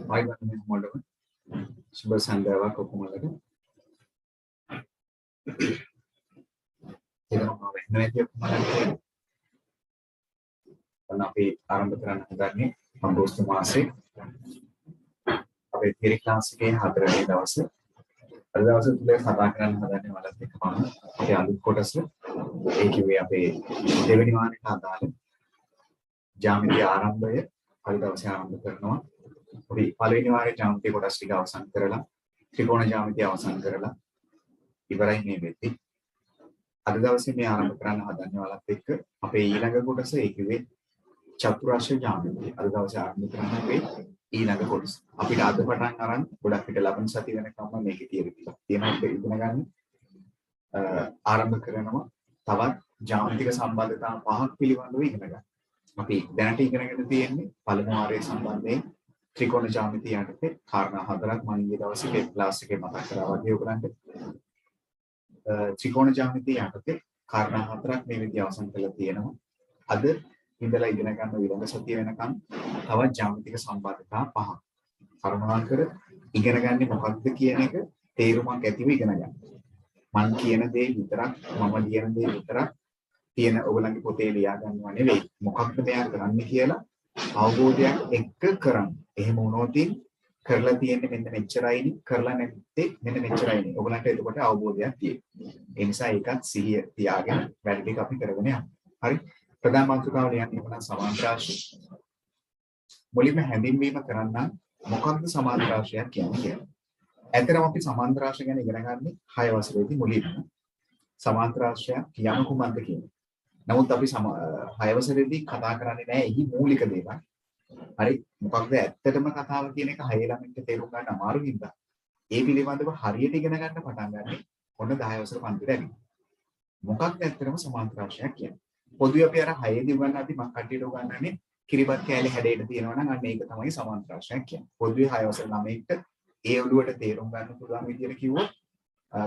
ආයිබන්නේ මොඩම සුබ සන්ධ්‍යාවක් ඔක්කොමලට එනවා වෙන්නේ නැති ඔක්කොමලට දැන් අපි ආරම්භ කරන්න හදන්නේ අගෝස්තු මාසේ අපේ තියරි ක්ලාස් එකේ 4 වෙනි දවසේ අද දවසේ තුල කතා කරන්න හදන්නේ වලත් එක්ක මම අපේ අලුත් කොටස ඒ කිව්වේ අපේ දෙවෙනි වාරයට අදාළ ජ්‍යාමිති ආරම්භය අද දවසේ ආරම්භ කරනවා අපි පළවෙනි වාරයේ ජ්‍යාමිති කොටස් ටික අවසන් කරලා ත්‍රිකෝණ ජ්‍යාමිතිය අවසන් කරලා ඉවරයි මේ වෙද්දි අද දවසේ මේ ආරම්භ කරන්න හදන්නේ වලත් එක්ක අපේ ඊළඟ කොටස ඒ කිව්වේ චතුරාර්ය ජ්‍යාමිතිය අද දවසේ ආරම්භ කරන්න අපේ ඊළඟ කොටස අපිට අද පටන් අරන් ගොඩක් පිට ලබන සතිය වෙනකම්ම මේකේ තියෙනවා ඉගෙන ගන්න ආරම්භ කරනවා තවත් ජ්‍යාමිතික සම්බන්ධතා පහක් පිළිබඳව ඉගෙන ගන්න. අපි දැනට ඉගෙනගෙන තියෙන්නේ පළමු වාරයේ සම්බන්ධයෙන් ත්‍රිකෝණ ජ්‍යාමිතිය යටතේ කාරණා හතරක් මම ඊයේ දවසේ ක්ලාස් එකේ මතක් කරා වගේ ඔයගලන්ට ත්‍රිකෝණ ජ්‍යාමිතිය යටතේ කාරණා හතරක් මේ විදිහ අවසන් කරලා තියෙනවා. අද ඉඳලා ඉගෙන ගන්න ඊළඟ සතිය වෙනකන් තවත් ජ්‍යාමිතික සම්බන්ධතා පහක්. කරුණාකර ඉගෙන ගන්නේ මොකක්ද කියන එක තේරුමක් ඇතිව ඉගෙන ගන්න. මම කියන දේ විතරක් මම ලියන දේ විතරක් තියෙන ඔයගලන්ගේ පොතේ ලියා ගන්නව නෙවෙයි. මොකක්ද මෙයා කරන්නේ කියලා අවබෝධයක් එක්ක කරන්න. එහෙම වුණොත් කරලා තියෙන්නේ මෙන්න මෙච්චරයිනි කරලා නැත්තේ මෙන්න මෙච්චරයිනි. ඔයගලන්ට එතකොට අවබෝධයක් තියෙනවා. ඒ නිසා ඒකත් සිහිය තියාගෙන වැඩ ටික අපි කරගෙන යමු. හරි? ප්‍රධාන මාතෘකාව ලියන්න ඕන සමාන්තර රාශි. මුලින්ම හැඳින්වීම කරන්න මොකක්ද සමාන්තර රාශියක් කියන්නේ? ඇත්තටම අපි සමාන්තර රාශිය ගැන ඉගෙන ගන්නේ 6 වසරේදී මුලින්ම. සමාන්තර රාශියක් කියන කුමක්ද කියන්නේ? නමුත් අපි 6 වසරේදී කතා කරන්නේ නැහැ එහි මූලික දේවල්. හරි මොකක්ද ඇත්තටම කතාව කියන එක 6 ළමින්ට තේරුම් ගන්න අමාරු හින්දා ඒ පිළිබඳව හරියට ඉගෙන ගන්න පටන් ගන්න ඔන්න 10 වසර පන්තිට ඇවිත්. මොකක්ද ඇත්තටම සමාන්තර රාශියක් කියන්නේ? පොදුවේ අපි අර 6 දී උගන්වද්දි මම කට්ටියට උගන්වන්නේ කිරිබත් කෑලි හැඩයට තියෙනවා නම් අන්න ඒක තමයි සමාන්තර රාශියක් කියන්නේ. පොදුවේ 6 වසර ළමයින්ට ඒ ඔළුවට තේරුම් ගන්න පුළුවන් විදියට කිව්වොත්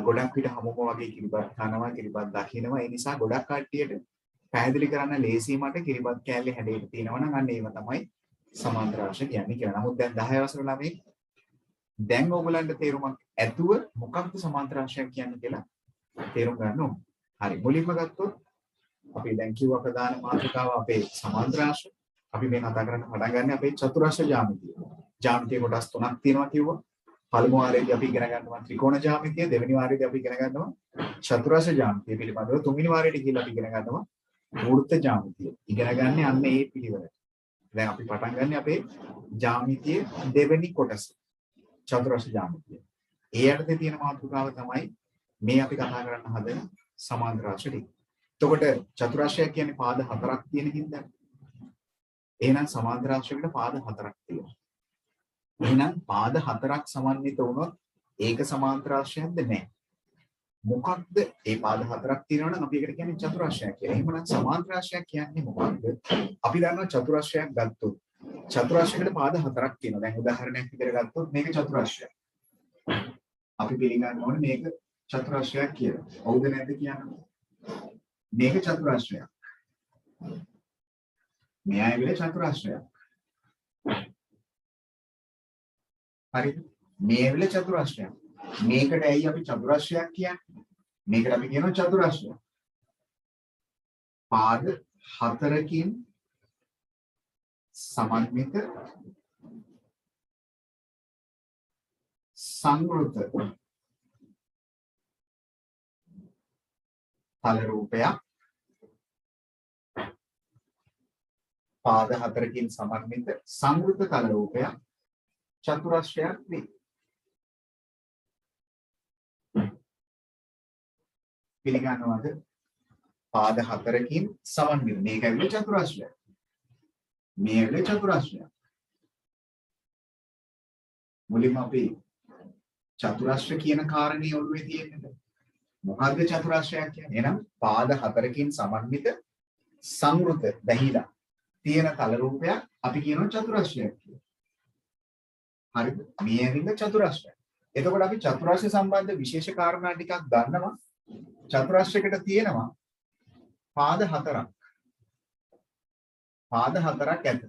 ගොඩක් විට හැමෝම වගේ කිරිබත් කනවා කිරිබත් දකින්නවා ඒ නිසා ගොඩක් කට්ටියට පැහැදිලි කරන්න ලේසි මට කිරිබත් කෑල්ලේ හැඩයට තියෙනවා නම් අන්න ඒව තමයි සමාන්තර රාශිය කියන්නේ කියලා. නමුත් දැන් 10 වසර ළමයි දැන් ඕගලන්ට තේරුමක් ඇතුව මොකක්ද සමාන්තර රාශියක් කියන්නේ කියලා තේරුම් ගන්න ඕනේ. හරි මුලින්ම ගත්තොත් අපි දැන් කිව්ව ප්‍රධාන මාතෘකාව අපේ සමාන්තර රාශිය. අපි මේ කතා කරන්න පටන් ගන්න අපේ චතුරාර්ය ජ්‍යාමිතිය. ජ්‍යාමිතිය කොටස් තුනක් තියෙනවා කිව්වා. පළමු වාරයේදී අපි ඉගෙන ගන්නවා ත්‍රිකෝණ ජ්‍යාමිතිය, දෙවෙනි වාරයේදී අපි ඉගෙන ගන්නවා චතුරාර්ය ජ්‍යාමිතිය පිළිබඳව, තුන්වෙනි වාරයේදී කියලා අපි ඉගෙන ගන්නවා වෘත්ත ජ්‍යාමිතිය. ඉගෙන ගන්න අන්න ඒ පිළිවෙලට. දැන් අපි පටන් ගන්න අපේ ජ්‍යාමිතිය දෙවෙනි කොටස. චතුරාර්ය ජ්‍යාමිතිය. ඒ යටතේ තියෙන මාතෘකාව තමයි මේ අපි කතා කරන්න හදන සමාන්තර රාශිය. එතකොට චතුරාර්යය කියන්නේ පාද 4ක් තියෙන හින්දා. එහෙනම් සමාන්තර රාශියකට පාද 4ක් තියෙනවා. එහෙනම් පාද 4ක් සමන්විත වුණොත් ඒක සමාන්තර රාශියක්ද නැහැ. මොකක්ද ඒ පාද 4ක් තියෙනවා නම් අපි ඒකට කියන්නේ චතුරාර්යයක් කියලා. එහෙමනම් සමාන්තර රාශියක් කියන්නේ මොකක්ද? අපි දන්නවා චතුරාර්යයක් ගත්තොත් චතුරාර්යයකට පාද 4ක් තියෙනවා. දැන් උදාහරණයක් විදිහට ගත්තොත් මේක චතුරාර්යයක්. අපි පිළිගන්න ඕනේ මේක චතුරාර්යයක් කියලා. හවුද නැද්ද කියන්නේ? මේක චතුරාර්යයක්. මේ ඇවිල්ලා චතුරාර්යයක්. හරිද? මේ ඇවිල්ලා චතුරාර්යයක්. මේකට ඇයි අපි චතුරාර්යයක් කියන්නේ? මේකට අපි කියනවා චතුරාර්යයක්. පාද 4කින් සමන්විත සංවෘත තල රූපයක් පාද 4කින් සමන්විත සංවෘත තල රූපයක් චතුරාර්යයක් වේ. පිළිගන්නවද? පාද 4කින් සමන්විත. මේක ඇවිල්ලා චතුරාර්යයක්. මේ ඇවිල්ලා චතුරාර්යයක්. මුලින්ම අපි චතුරාර්ය කියන කාරණේ ඔළුවේ තියෙන්නේ. මොකද්ද චතුරාර්යයක් කියන්නේ? එහෙනම් පාද 4කින් සමන්විත සංවෘත බැහිලා තියෙන තල රූපයක් අපි කියනවා චතුරාර්යයක් කියලා. හරිද? මේ ඇවිල්ලා චතුරාර්යයක්. එතකොට අපි චතුරාර්ය සම්බන්ධ විශේෂ කාරණා ටිකක් දන්නවා. චතුරාර්යයකට තියෙනවා පාද 4ක්. පාද 4ක් ඇත.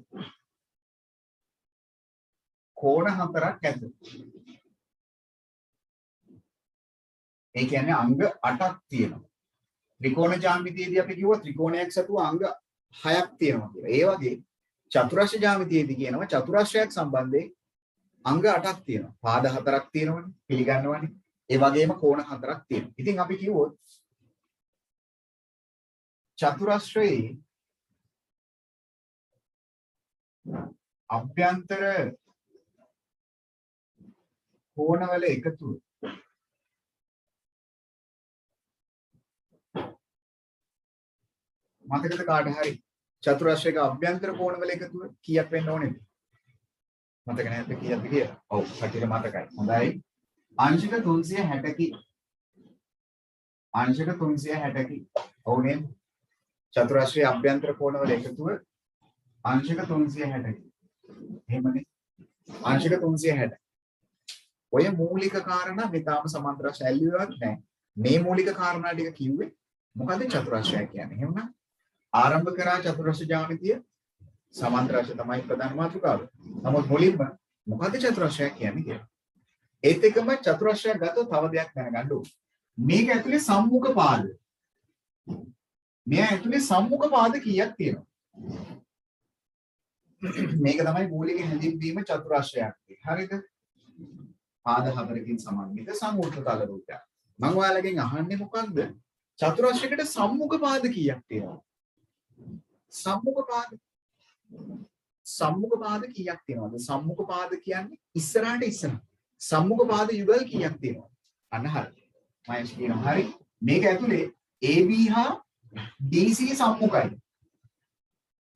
කෝණ හතරක් ඇත. ඒ කියන්නේ අංග 8ක් තියෙනවා. ත්‍රිකෝණ ජ්‍යාමිතියේදී අපි කිව්වා ත්‍රිකෝණයක් සතුව අංග 6ක් තියෙනවා කියලා. ඒ වගේ චතුරස්‍ර ජ්‍යාමිතියේදී කියනවා චතුරස්‍රයක් සම්බන්ධයෙන් අංග 8ක් තියෙනවා. පාද 4ක් තියෙනවනේ. පිළිගන්නවනේ. ඒ වගේම කෝණ 4ක් තියෙනවා. ඉතින් අපි කිව්වොත් චතුරස්‍රයේ අභ්‍යන්තර කෝණවල එකතුව මතකද කාට හරි චතුරස්‍රයක අභ්‍යන්තර කෝණවල එකතුව කීයක් වෙන්න ඕනේද? මතක නැද්ද කීයක්ද කියලා? ඔව් සැටියට මතකයි. හොඳයි. අංශක 360කි. අංශක 360කි. ඔව් නේද? චතුරස්‍රයේ අභ්‍යන්තර කෝණවල එකතුව අංශක 360කි. එහෙමනේ. අංශක 360. ඔය මූලික කාරණා මේ තාම සමාන්තර ශෛලියවත් නැහැ. මේ මූලික කාරණා ටික කිව්වේ මොකද චතුරස්‍රය කියන්නේ. එහෙනම් ආරම්භ කරා චතුරස්‍ර ජ්‍යාමිතිය සමාන්තරාශය තමයි ප්‍රධාන මාතෘකාව. නමුත් මුලින්ම මොකද චතුරස්‍රය කියන්නේ කියලා. ඒත් එක්කම චතුරස්‍රයක් ගත්තොත් තව දෙයක් දැනගන්න ඕනේ. මේක ඇතුලේ සම්මුඛ පාද. මේ ඇතුලේ සම්මුඛ පාද කීයක් තියෙනවද? මේක තමයි මූලික හැඳින්වීම චතුරස්‍රයක්. හරිද? පාද 4කින් සමන්විත සමූර්ථ තල රූපයක්. මම ඔයාලගෙන් අහන්නේ මොකක්ද? චතුරස්‍රයකට සම්මුඛ පාද කීයක් තියෙනවද? සම්මුඛ පාද කීයක් තියෙනවද? සම්මුඛ පාද කියන්නේ ඉස්සරහට ඉස්සරහ. සම්මුඛ පාද යුගල් කීයක් තියෙනවද? අන්න හරි. මම කියනවා හරි. මේක ඇතුලේ AB හා DC සම්මුඛයි.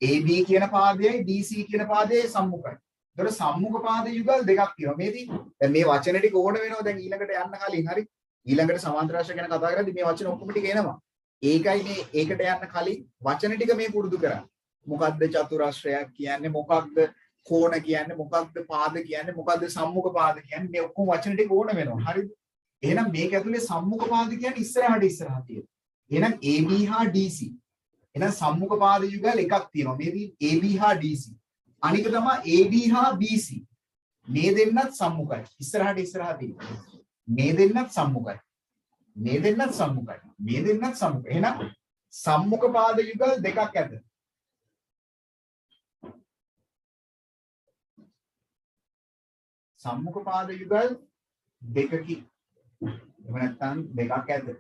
AB කියන පාදයයි DC කියන පාදයයි සම්මුඛයි. ඒතර සම්මුඛ පාද යුගල් දෙකක් තියෙනවා. මේදී දැන් මේ වචන ටික ඕන වෙනවා දැන් ඊළඟට යන්න කලින් හරි. ඊළඟට සමාන්තරාශය ගැන කතා කරද්දී මේ වචන ඔක්කොම ටික එනවා. ඒකයි මේ ඒකට යන්න කලින් වචන ටික මේ පුරුදු කරන්නේ. මොකක්ද චතුරස්‍රයක් කියන්නේ? මොකක්ද කෝණ කියන්නේ? මොකක්ද පාද කියන්නේ? මොකක්ද සම්මුඛ පාද කියන්නේ? මේ ඔක්කොම වචන ටික ඕන වෙනවා. හරිද? එහෙනම් මේක ඇතුලේ සම්මුඛ පාද කියන්නේ ඉස්සරහට ඉස්සරහ තියෙන. එහෙනම් AB හා DC. එහෙනම් සම්මුඛ පාද යුගල් එකක් තියෙනවා. මේදී AB හා DC. අනික තමයි AB හා BC. මේ දෙන්නත් සම්මුඛයි. ඉස්සරහට ඉස්සරහ තියෙනවා. මේ දෙන්නත් සම්මුඛයි. මේ දෙන්නත් සම්මුඛයි. මේ දෙන්නත් සම්මුඛයි. එහෙනම් සම්මුඛ පාද යුගල් දෙකක් ඇත. සම්මුඛ පාද යුගල් දෙකකි. එහෙම නැත්නම් දෙකක් ඇත.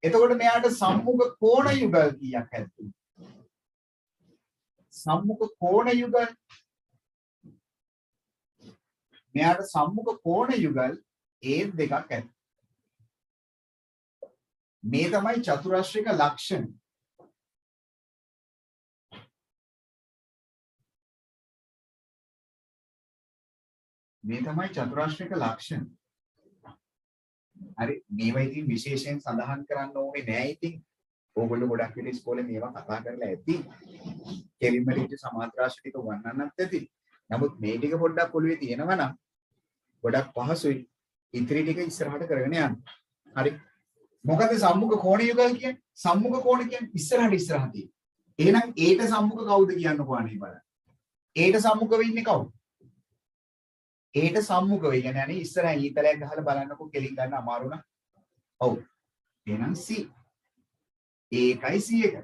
එතකොට මෙයාට සම්මුඛ කෝණ යුගල් කීයක් ඇද්ද? සම්මුඛ කෝණ යුගල් මෙයාට සම්මුඛ කෝණ යුගල් ඒ දෙකක් ඇත. මේ තමයි චතුරස්‍රික ලක්ෂණ. මේ තමයි චතුරස්‍රික ලක්ෂණ. හරි මේවා ඉතින් විශේෂයෙන් සඳහන් කරන්න ඕනේ නෑ ඉතින්. ඕගොල්ලෝ ගොඩක් විට ඉස්කෝලේ මේවා කතා කරලා ඇති. කෙලින්මලිට සමාන්තරාශය ටික වන්නන්නත් ඇති. නමුත් මේ ටික පොඩ්ඩක් ඔළුවේ තියෙනවා නම් ගොඩක් පහසුයි. ඉතිරි ටික ඉස්සරහට කරගෙන යන්න. හරි. මොකද සම්මුඛ කෝණ යුගල් කියන්නේ? සම්මුඛ කෝණ කියන්නේ ඉස්සරහට ඉස්සරහ තියෙන. එහෙනම් ඒට සම්මුඛ කවුද කියන්නකෝ අනේ බලන්න. ඒට සම්මුඛ වෙන්නේ කවුද? ඒට සම්මුඛ වෙයි කියන්නේ අනේ ඉස්සරහින් ඊතරයක් ගහලා බලන්නකෝ කෙලින් ගන්න අමාරු නා. ඔව්. එහෙනම් C. ඒකයි C එක.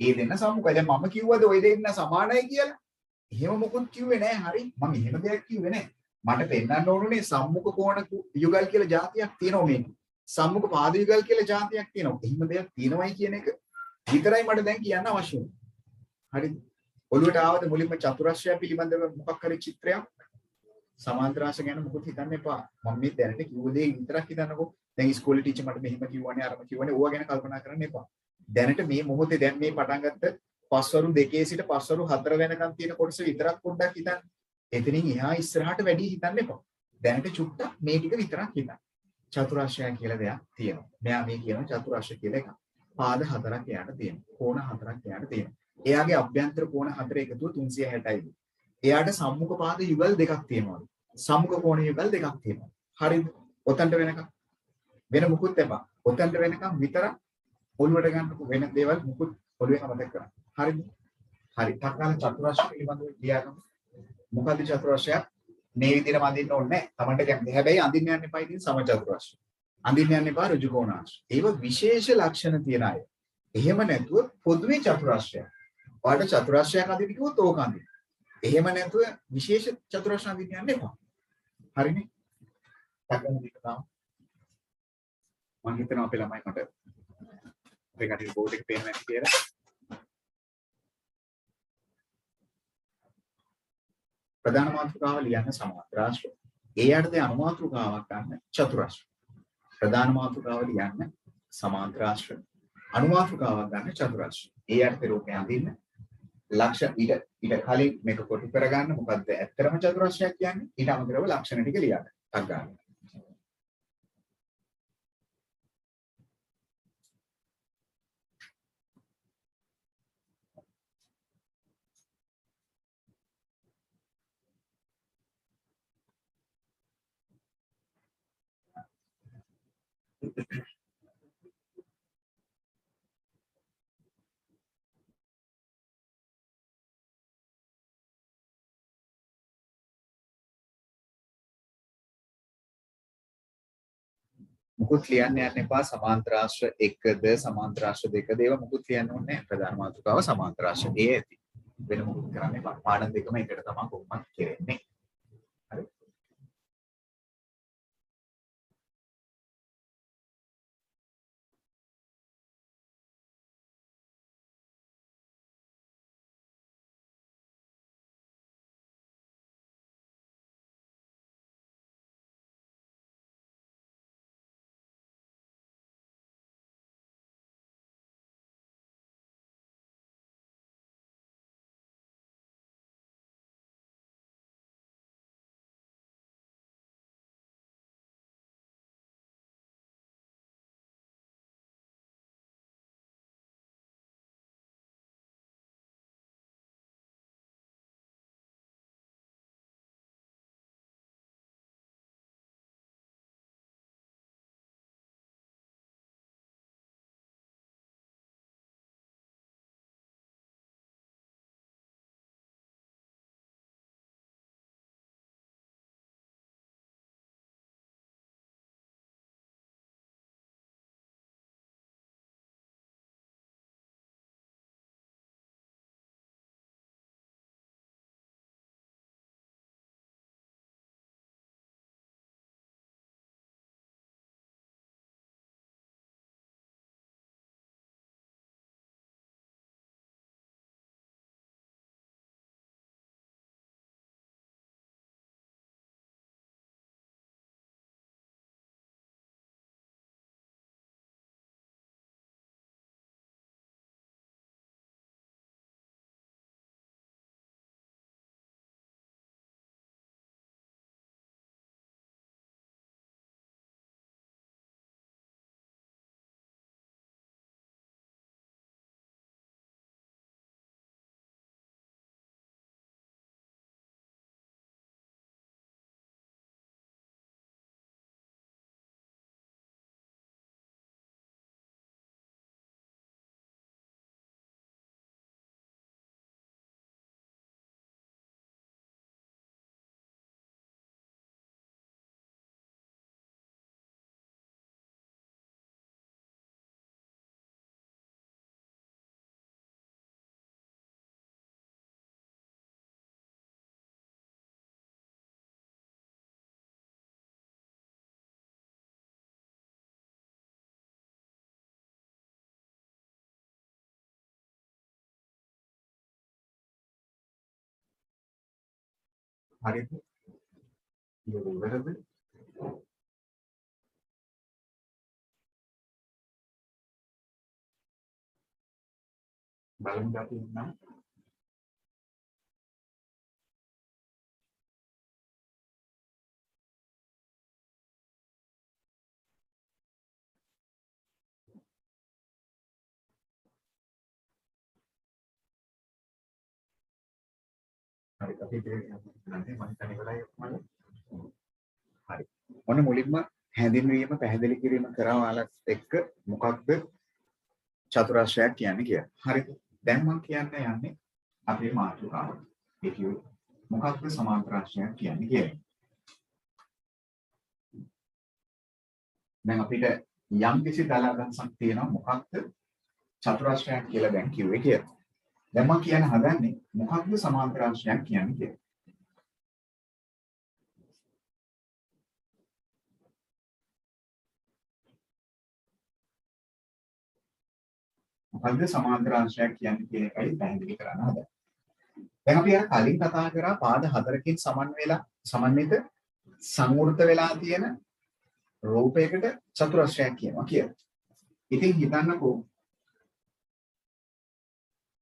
ඒ දෙන්න සම්මුඛයි. දැන් මම කිව්වද ওই දෙන්න සමානයි කියලා? එහෙම මොකුත් කිව්වේ නෑ. හරි. මම එහෙම දෙයක් කිව්වේ නෑ. මට පෙන්නන්න ඕනුනේ සම්මුඛ කෝණ යුගල් කියලා જાතියක් තියෙනවා මේක. සම්මුඛ පාද යුගල් කියලා જાතියක් තියෙනවා. එහෙම දෙයක් තියෙනවයි කියන එක විතරයි මට දැන් කියන්න අවශ්‍ය වෙන්නේ. හරිද? ඔළුවට ආවද මුලින්ම චතුරස්‍රය පිළිබඳව මොකක් හරි චිත්‍රයක්? සමාන්තරාශ ගැන මොකද හිතන්න එපා. මම මේ දැනට කිව්ව දේ විතරක් හිතන්නකෝ. දැන් ඉස්කෝලේ ටීචර් මට මෙහෙම කිව්වනේ අරම කිව්වනේ ඕවා ගැන කල්පනා කරන්න එපා. දැනට මේ මොහොතේ දැන් මේ පටන් ගත්ත පස්වරු 2 සිට පස්වරු 4 වෙනකන් තියෙන කොටස විතරක් පොඩ්ඩක් හිතන්න. එතනින් එහා ඉස්සරහට වැඩි හිතන්න එපා. දැනට චුට්ටක් මේ ටික විතරක් හිතන්න. චතුරාශ්‍රය කියලා දෙයක් තියෙනවා. මෙයා මේ කියන චතුරාශ්‍රය කියලා එකක්. පාද 4ක් එයාට තියෙනවා. කෝණ 4ක් එයාට තියෙනවා. එයාගේ අභ්‍යන්තර කෝණ 4 එකතුව 360යි. එයාට සම්මුඛ පාද යුගල් දෙකක් තියෙනවා. සම්මුඛ කෝණ යුගල් දෙකක් තියෙනවා. හරිද? ඔතනට වෙනකම් වෙන මුකුත් එපා. ඔතනට වෙනකම් විතරක් ඔළුවට ගන්න වෙන දේවල් මුකුත් ඔළුවේ අමතක කරන්න. හරිද? හරි. තක්කාල චතුරාශ්‍රය පිළිබඳව ලියාගමු. මොකද්ද චතුරස්‍රයක්? මේ විදිහට අඳින්න ඕනේ නැහැ. Tamanට කැමති. හැබැයි අඳින්න යන්න එපා ඉතින් සමචතුරස්‍රය. අඳින්න යන්න එපා ඍජු කෝණාංශ. ඒව විශේෂ ලක්ෂණ තියන අය. එහෙම නැතුව පොදුවේ චතුරස්‍රයක්. ඔයාලට චතුරස්‍රයක් අඳින්න කිව්වොත් ඕක අඳින්න. එහෙම නැතුව විශේෂ චතුරස්‍රය අඳින්න යන්න එපා. හරිනේ? තකන දෙක තමයි. මම හිතනවා අපේ ළමයි මට අපේ කටේ බෝඩ් එක පේන්නේ නැති කියලා. ප්‍රධාන මාතෘකාව ලියන්න සමාන්තරාශ්‍ර. ඒ යටතේ අනුමාතෘකාවක් ගන්න චතුරාශ්‍ර. ප්‍රධාන මාතෘකාව ලියන්න සමාන්තරාශ්‍ර. අනුමාතෘකාවක් ගන්න චතුරාශ්‍ර. ඒ යටතේ රූපය අඳින්න ලක්ෂණ ඊට කලින් මේක කොටු කරගන්න මොකද්ද ඇත්තටම චතුරාශ්‍රයක් කියන්නේ ඊට අමතරව ලක්ෂණ ටික ලියන්න. ටක් ගන්න. මුකුත් ලියන්න යන්න එපා සමාන්තරාශ්‍ර 1ද සමාන්තරාශ්‍ර 2ද ඒවා මුකුත් ලියන්න ඕනේ නැහැ. ප්‍රධාන මාතෘකාව සමාන්තරාශ්‍ර A ඇති. වෙන මුකුත් කරන්න එපා. පාඩම් දෙකම එකට තමයි කොහොමද කෙරෙන්නේ. හරි. හරිද? ඉවරද? බලමු අපි නම් හරි අපි ඉතින් මම හිතන්නේ වෙලාවයි මම හරි. ඔන්න මුලින්ම හැඳින්වීම පැහැදිලි කිරීම කරා ඔයාලත් එක්ක මොකක්ද චතුරාශ්‍රයක් කියන්නේ කියලා. හරිද? දැන් මම කියන්න යන්නේ අපේ මාතෘකාව. ඒ කියන්නේ මොකක්ද සමාන්තරාශ්‍රයක් කියන්නේ කියලා. දැන් අපිට යම් කිසි දල අදහසක් තියෙනවා මොකක්ද චතුරාශ්‍රයක් කියලා දැන් කිව්වේ කියලා. දැන් මම කියන්න හදන්නේ මොකක්ද සමාන්තරාශ්‍රයක් කියන්නේ කියලා. මොකක්ද සමාන්තරාශ්‍රයක් කියන්නේ කියන එකයි පැහැදිලි කරන්න හදන්නේ. දැන් අපි අර කලින් කතා කරා පාද හතරකින් සමන්විත සංවෘත වෙලා තියෙන රූපයකට චතුරාශ්‍රයක් කියනවා කියලා. ඉතින් හිතන්නකෝ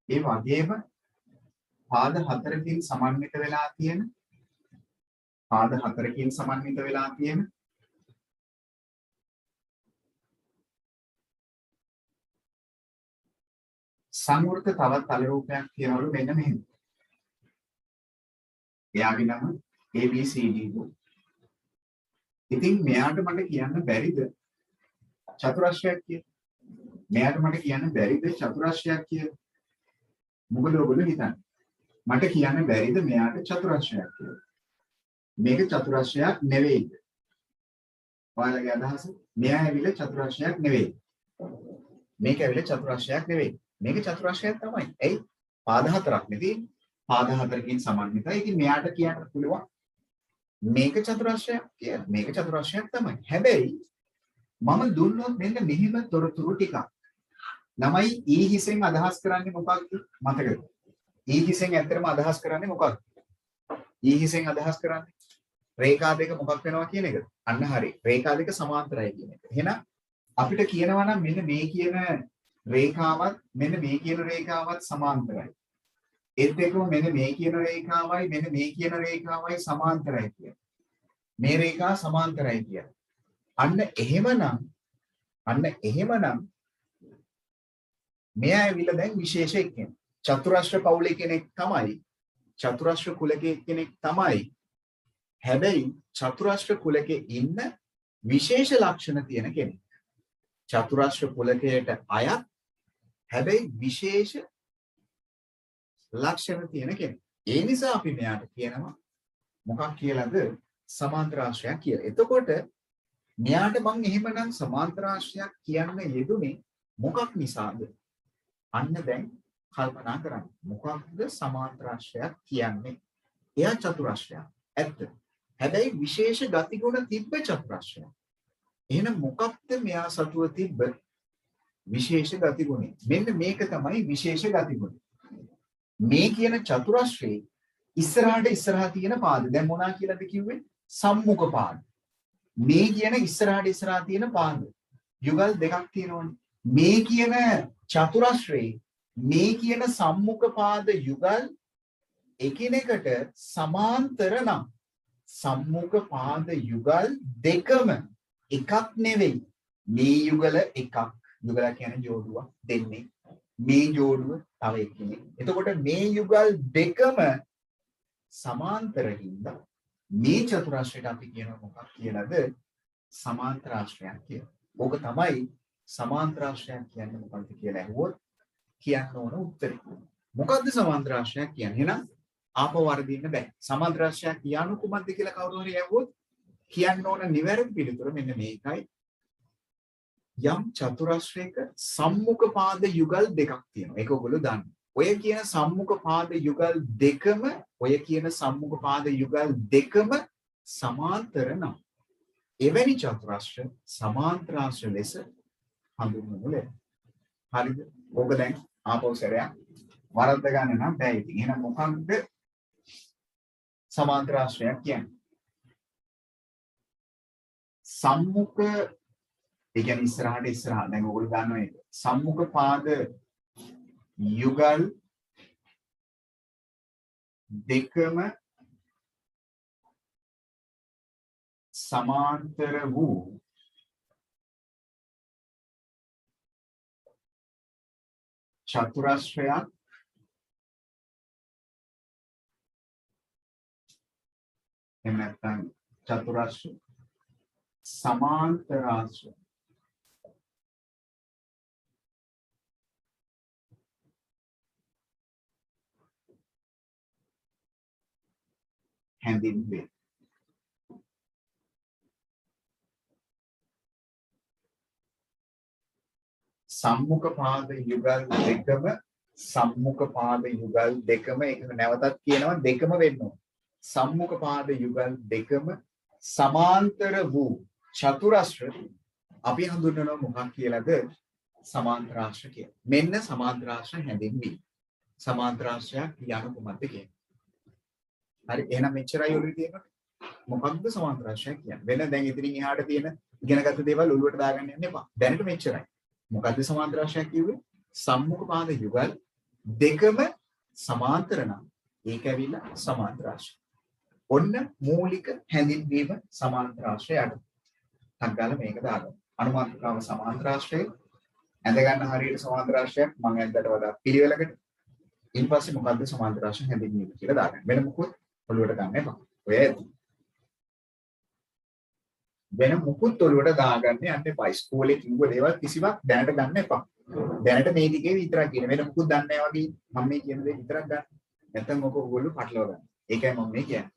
ඒ වගේම පාද හතරකින් සමන්විත වෙලා තියෙන සංවෘත තවත් තල රූපයක් කියනවලු මෙන්න මෙහෙම. එයාගේ නම ABCD. ඉතින් මෙයාට මට කියන්න බැරිද චතුරාශ්‍රයක් කියලා? මෙයාට මට කියන්න බැරිද චතුරාශ්‍රයක් කියලා? මොකද ඔයගොල්ලෝ හිතන්නේ? මට කියන්න බැරිද මෙයාට චතුරාශ්‍රයක් කියලා? මේක චතුරාශ්‍රයක් නෙවෙයිද? ඔයාලගේ අදහස? මෙයා ඇවිල්ලා චතුරාශ්‍රයක් නෙවෙයි. මේක ඇවිල්ලා චතුරාශ්‍රයක් නෙවෙයි. මේක චතුරාශ්‍රයක් තමයි. ඇයි? පාද හතරක් නේ තියෙන්නේ. පාද හතරකින් සමන්විතයි. ඉතින් මෙයාට කියන්න පුළුවන් මේක චතුරාශ්‍රයක් කියලා. මේක චතුරාශ්‍රයක් තමයි. හැබැයි මම දුන්නොත් මෙන්න මෙහිම තොරතුරු ටිකක්. ළමයි ඊ හිසෙන් අදහස් කරන්නේ මොකක්ද? මතකද? ඊ හිසෙන් ඇත්තටම අදහස් කරන්නේ මොකක්ද? ඊ හිසෙන් අදහස් කරන්නේ රේඛා දෙක මොකක් වෙනවා කියන එකද? අන්න හරි. රේඛා දෙක සමාන්තරයි කියන එක. එහෙනම් අපිට කියනවා නම් මෙන්න මේ කියන රේඛාවත් මෙන්න මේ කියන රේඛාවත් සමාන්තරයි. ඒත් එක්කම මෙන්න මේ කියන රේඛාවයි මෙන්න මේ කියන රේඛාවයි සමාන්තරයි කියන්නේ. මේ රේඛා සමාන්තරයි කියන්නේ. අන්න එහෙමනම් මෙයා ඇවිල්ලා දැන් විශේෂ එක්කෙනෙක්. චතුරාශ්‍ර පවුලේ කෙනෙක් තමයි. චතුරාශ්‍ර කුලකේ කෙනෙක් තමයි. හැබැයි චතුරාශ්‍ර කුලකේ ඉන්න විශේෂ ලක්ෂණ තියෙන කෙනෙක්. චතුරාශ්‍ර කුලකයට අයත් හැබැයි විශේෂ ලක්ෂණ තියෙන කෙනෙක්. ඒ නිසා අපි මෙයාට කියනවා මොකක් කියලාද? සමාන්තරාශ්‍රයක් කියලා. එතකොට මෙයාට මම එහෙමනම් සමාන්තරාශ්‍රයක් කියන්න යෙදුනේ මොකක් නිසාද? අන්න දැන් කල්පනා කරන්න. මොකක්ද සමාන්තරාශ්‍රයක් කියන්නේ? එයා චතුරාශ්‍රයක්. ඇත්ත. හැබැයි විශේෂ ගතිගුණ තිබ්බ චතුරාශ්‍රයක්. එහෙනම් මොකක්ද මෙයා සතුව තිබ්බ විශේෂ ගතිගුණය? මෙන්න මේක තමයි විශේෂ ගතිගුණය. මේ කියන චතුරාශ්‍රයේ ඉස්සරහා තියෙන පාද. දැන් මොනවා කියලාද කිව්වේ? සම්මුඛ පාද. මේ කියන ඉස්සරහා තියෙන පාද. යුගල් දෙකක් තියෙනවනේ. මේ කියන චතුරාශ්‍රයේ මේ කියන සම්මුඛ පාද යුගල් එකිනෙකට සමාන්තර නම් සම්මුඛ පාද යුගල් දෙකම එකක් නෙවෙයි. මේ යුගල එකක්. යුගල කියන්නේ ජෝඩුවක් දෙන්නේ. මේ ජෝඩුව තව එක්කෙනෙක්. එතකොට මේ යුගල් දෙකම සමාන්තරින්ද මේ චතුරාශ්‍රයට අපි කියනවා මොකක් කියලාද? සමාන්තරාශ්‍රයක් කියලා. ඕක තමයි සමාන්තරාශ්‍රයක් කියන්නේ මොකක්ද කියලා අහුවොත් කියන්න ඕන උත්තරේ. මොකද්ද සමාන්තරාශ්‍රයක් කියන්නේ? එහෙනම් ආපහු වර්ධින්න බෑ. සමාන්තරාශ්‍රයක් කියන්නේ කුමක්ද කියලා කවුරු හරි අහුවොත් කියන්න ඕන නිවැරදි පිළිතුර මෙන්න මේකයි. යම් චතුරාශ්‍රයක සම්මුඛ පාද යුගල් දෙකක් තියෙනවා. ඒක ඔයගොල්ලෝ දන්න. ඔය කියන සම්මුඛ පාද යුගල් දෙකම සමාන්තර නම් එවැනි චතුරාශ්‍ර සමාන්තරාශ්‍ර ලෙස හඳුන්වනු ලැබේ. හරිද? ඕක දැන් ආපහු සැරයක් වරද්ද ගන්න නම් බෑ. ඉතින් එහෙනම් මොකක්ද සමාන්තරාශ්‍රයක් කියන්නේ? සම්මුඛ ඒ කියන්නේ ඉස්සරහා දැන් ඔයගොල්ලෝ දන්නවා ඒක. සම්මුඛ පාද යුගල් දෙකම සමාන්තර වූ චතුරාශ්‍රයක් එහෙම නැත්නම් චතුරාශ්‍ර සමාන්තරාශ්‍ර හැඳින්වේ. සම්මුඛ පාද යුගල් දෙකම සම්මුඛ පාද යුගල් දෙකම එක නැවතත් කියනවා දෙකම වෙන්න ඕන. සම්මුඛ පාද යුගල් දෙකම සමාන්තර වූ චතුරස්‍ර අපි හඳුන්වනවා මොකක් කියලාද? සමාන්තරාශ්‍ර කියලා. මෙන්න සමාන්තරාශ්‍ර හැඳින්වීම. සමාන්තරාශ්‍රයක් යන කොහොමද කියන්නේ? හරි එහෙනම් මෙච්චරයි ඔළුවේ තියෙන්නේ. මොකක්ද සමාන්තරාශ්‍රය කියන්නේ? වෙන දැන් ඉතින් එහාට තියෙන ඉගෙනගත්තු දේවල් ඔළුවට දාගන්න යන්න එපා. දැනට මෙච්චරයි. මොකද්ද සමාන්තරාශ්‍රය කිව්වේ? සම්මුඛ පාද යුගල් දෙකම සමාන්තර නම් ඒක ඇවිල්ලා සමාන්තරාශ්‍රය. ඔන්න මූලික හැඳින්වීම සමාන්තරාශ්‍රයට. සංකල්ප මේක දාගන්න. අනුමාත්‍රකාව සමාන්තරාශ්‍රය ඇඳ ගන්න හරියට සමාන්තරාශ්‍රයක් මම ඇද්දට වඩා පිළිවෙලකට. ඊට පස්සේ මොකද්ද සමාන්තරාශ්‍රය හැඳින්වීම කියලා දාගන්න. වෙන මොකුත් ඔළුවට ගන්න එපා. ඔය වෙන මුකුත් ඔළුවට දාගන්න යන්න එපා. ඉස්කෝලේ කිව්ව දේවල් කිසිවක් දැනට ගන්න එපා. දැනට මේ ටිකේ විතරක් කියන. වෙන මුකුත් දන්නේ නැහැ වගේ මම මේ කියන දේ විතරක් ගන්න. නැත්නම් ඔක ඔයගොල්ලෝ පටලවා ගන්න. ඒකයි මම මේ කියන්නේ.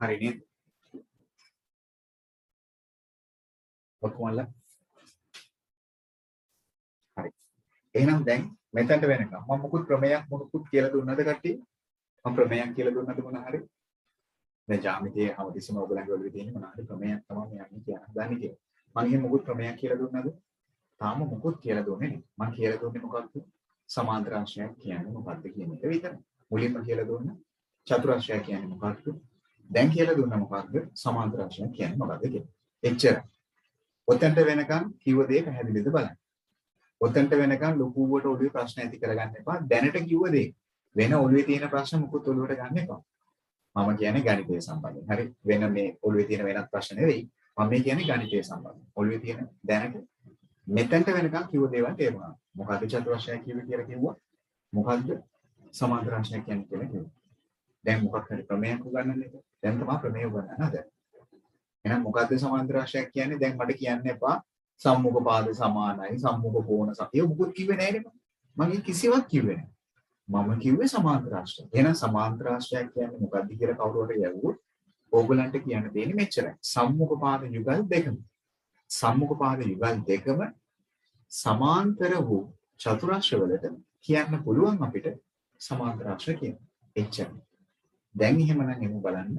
හරි නේද? ඔක්කොමලා හරි. එහෙනම් දැන් මෙතනට වෙනකම් මම මොකුත් ක්‍රමයක් මොකුත් කියලා දුන්නද කට්ටිය? මම ක්‍රමයක් කියලා දුන්නද මොන හරි? දැන් ජ්‍යාමිතියේ හැමතිස්සෙම ඔයගලන්ගේ ඔළුවේ තියෙන මොන හරි ක්‍රමයක් තමයි යන්නේ කියන දන්නේ කියලා. මම එහෙම මොකුත් ක්‍රමයක් කියලා දුන්නද? තාම මොකුත් කියලා දුන්නේ නැහැ. මම කියලා දුන්නේ මොකක්ද? සමාන්තරාශ්‍රයක් කියන්නේ මොකක්ද කියන එක විතරයි. මුලින්ම කියලා දුන්න චතුරාශ්‍රය කියන්නේ මොකක්ද? දැන් කියලා දුන්න මොකක්ද? සමාන්තරාශ්‍රය කියන්නේ මොකක්ද කියලා. එච්චරයි. ඔතෙන්ට වෙනකන් කිව්ව දේ පැහැදිලිද බලන්න. ඔතෙන්ට වෙනකන් ලොකුවට ඔළුවේ ප්‍රශ්න ඇති කරගන්න එපා. දැනට කිව්ව දේ වෙන ඔළුවේ තියෙන ප්‍රශ්න මුකුත් ඔළුවට ගන්න එපා. මම කියන්නේ ගණිතය සම්බන්ධයෙන්. හරි. වෙන මේ ඔළුවේ තියෙන වෙනත් ප්‍රශ්න නෙවෙයි. මම මේ කියන්නේ ගණිතය සම්බන්ධයෙන්. ඔළුවේ තියෙන දැනට මෙතෙන්ට වෙනකන් කිව්ව දේවල් තේරුණා. මොකද්ද චතුරාශ්‍රය කිව්වේ කියලා කිව්වා. මොකද්ද සමාන්තරාශ්‍රය කියන්නේ කියලා කිව්වා. දැන් මොකක් හරි ක්‍රමයක් උගන්වන්නේද? දැන් තමයි ක්‍රමය උගන්වන්න හදන්නේ. එහෙනම් මොකද්ද සමාන්තරාශ්‍රයක් කියන්නේ? දැන් මට කියන්න එපා සම්මුඛ පාද සමානයි සම්මුඛ කෝණ සතිය මොකුත් කිව්වේ නැහැ නේ මම කිසිවක් කිව්වේ නැහැ මම කිව්වේ සමාන්තරාශ්‍රය. එහෙනම් සමාන්තරාශ්‍රයක් කියන්නේ මොකද්ද කියලා කවුරු හරි යවුවොත් ඕගලන්ට කියන්න තියෙන්නේ මෙච්චරයි. සම්මුඛ පාද යුගල් දෙකම. සම්මුඛ පාද යුගල් දෙකම සමාන්තර වූ චතුරාශ්‍ර වලට කියන්න පුළුවන් අපිට සමාන්තරාශ්‍රය කියන්නේ. එච්චරයි. දැන් එහෙමනම් එමු බලන්න.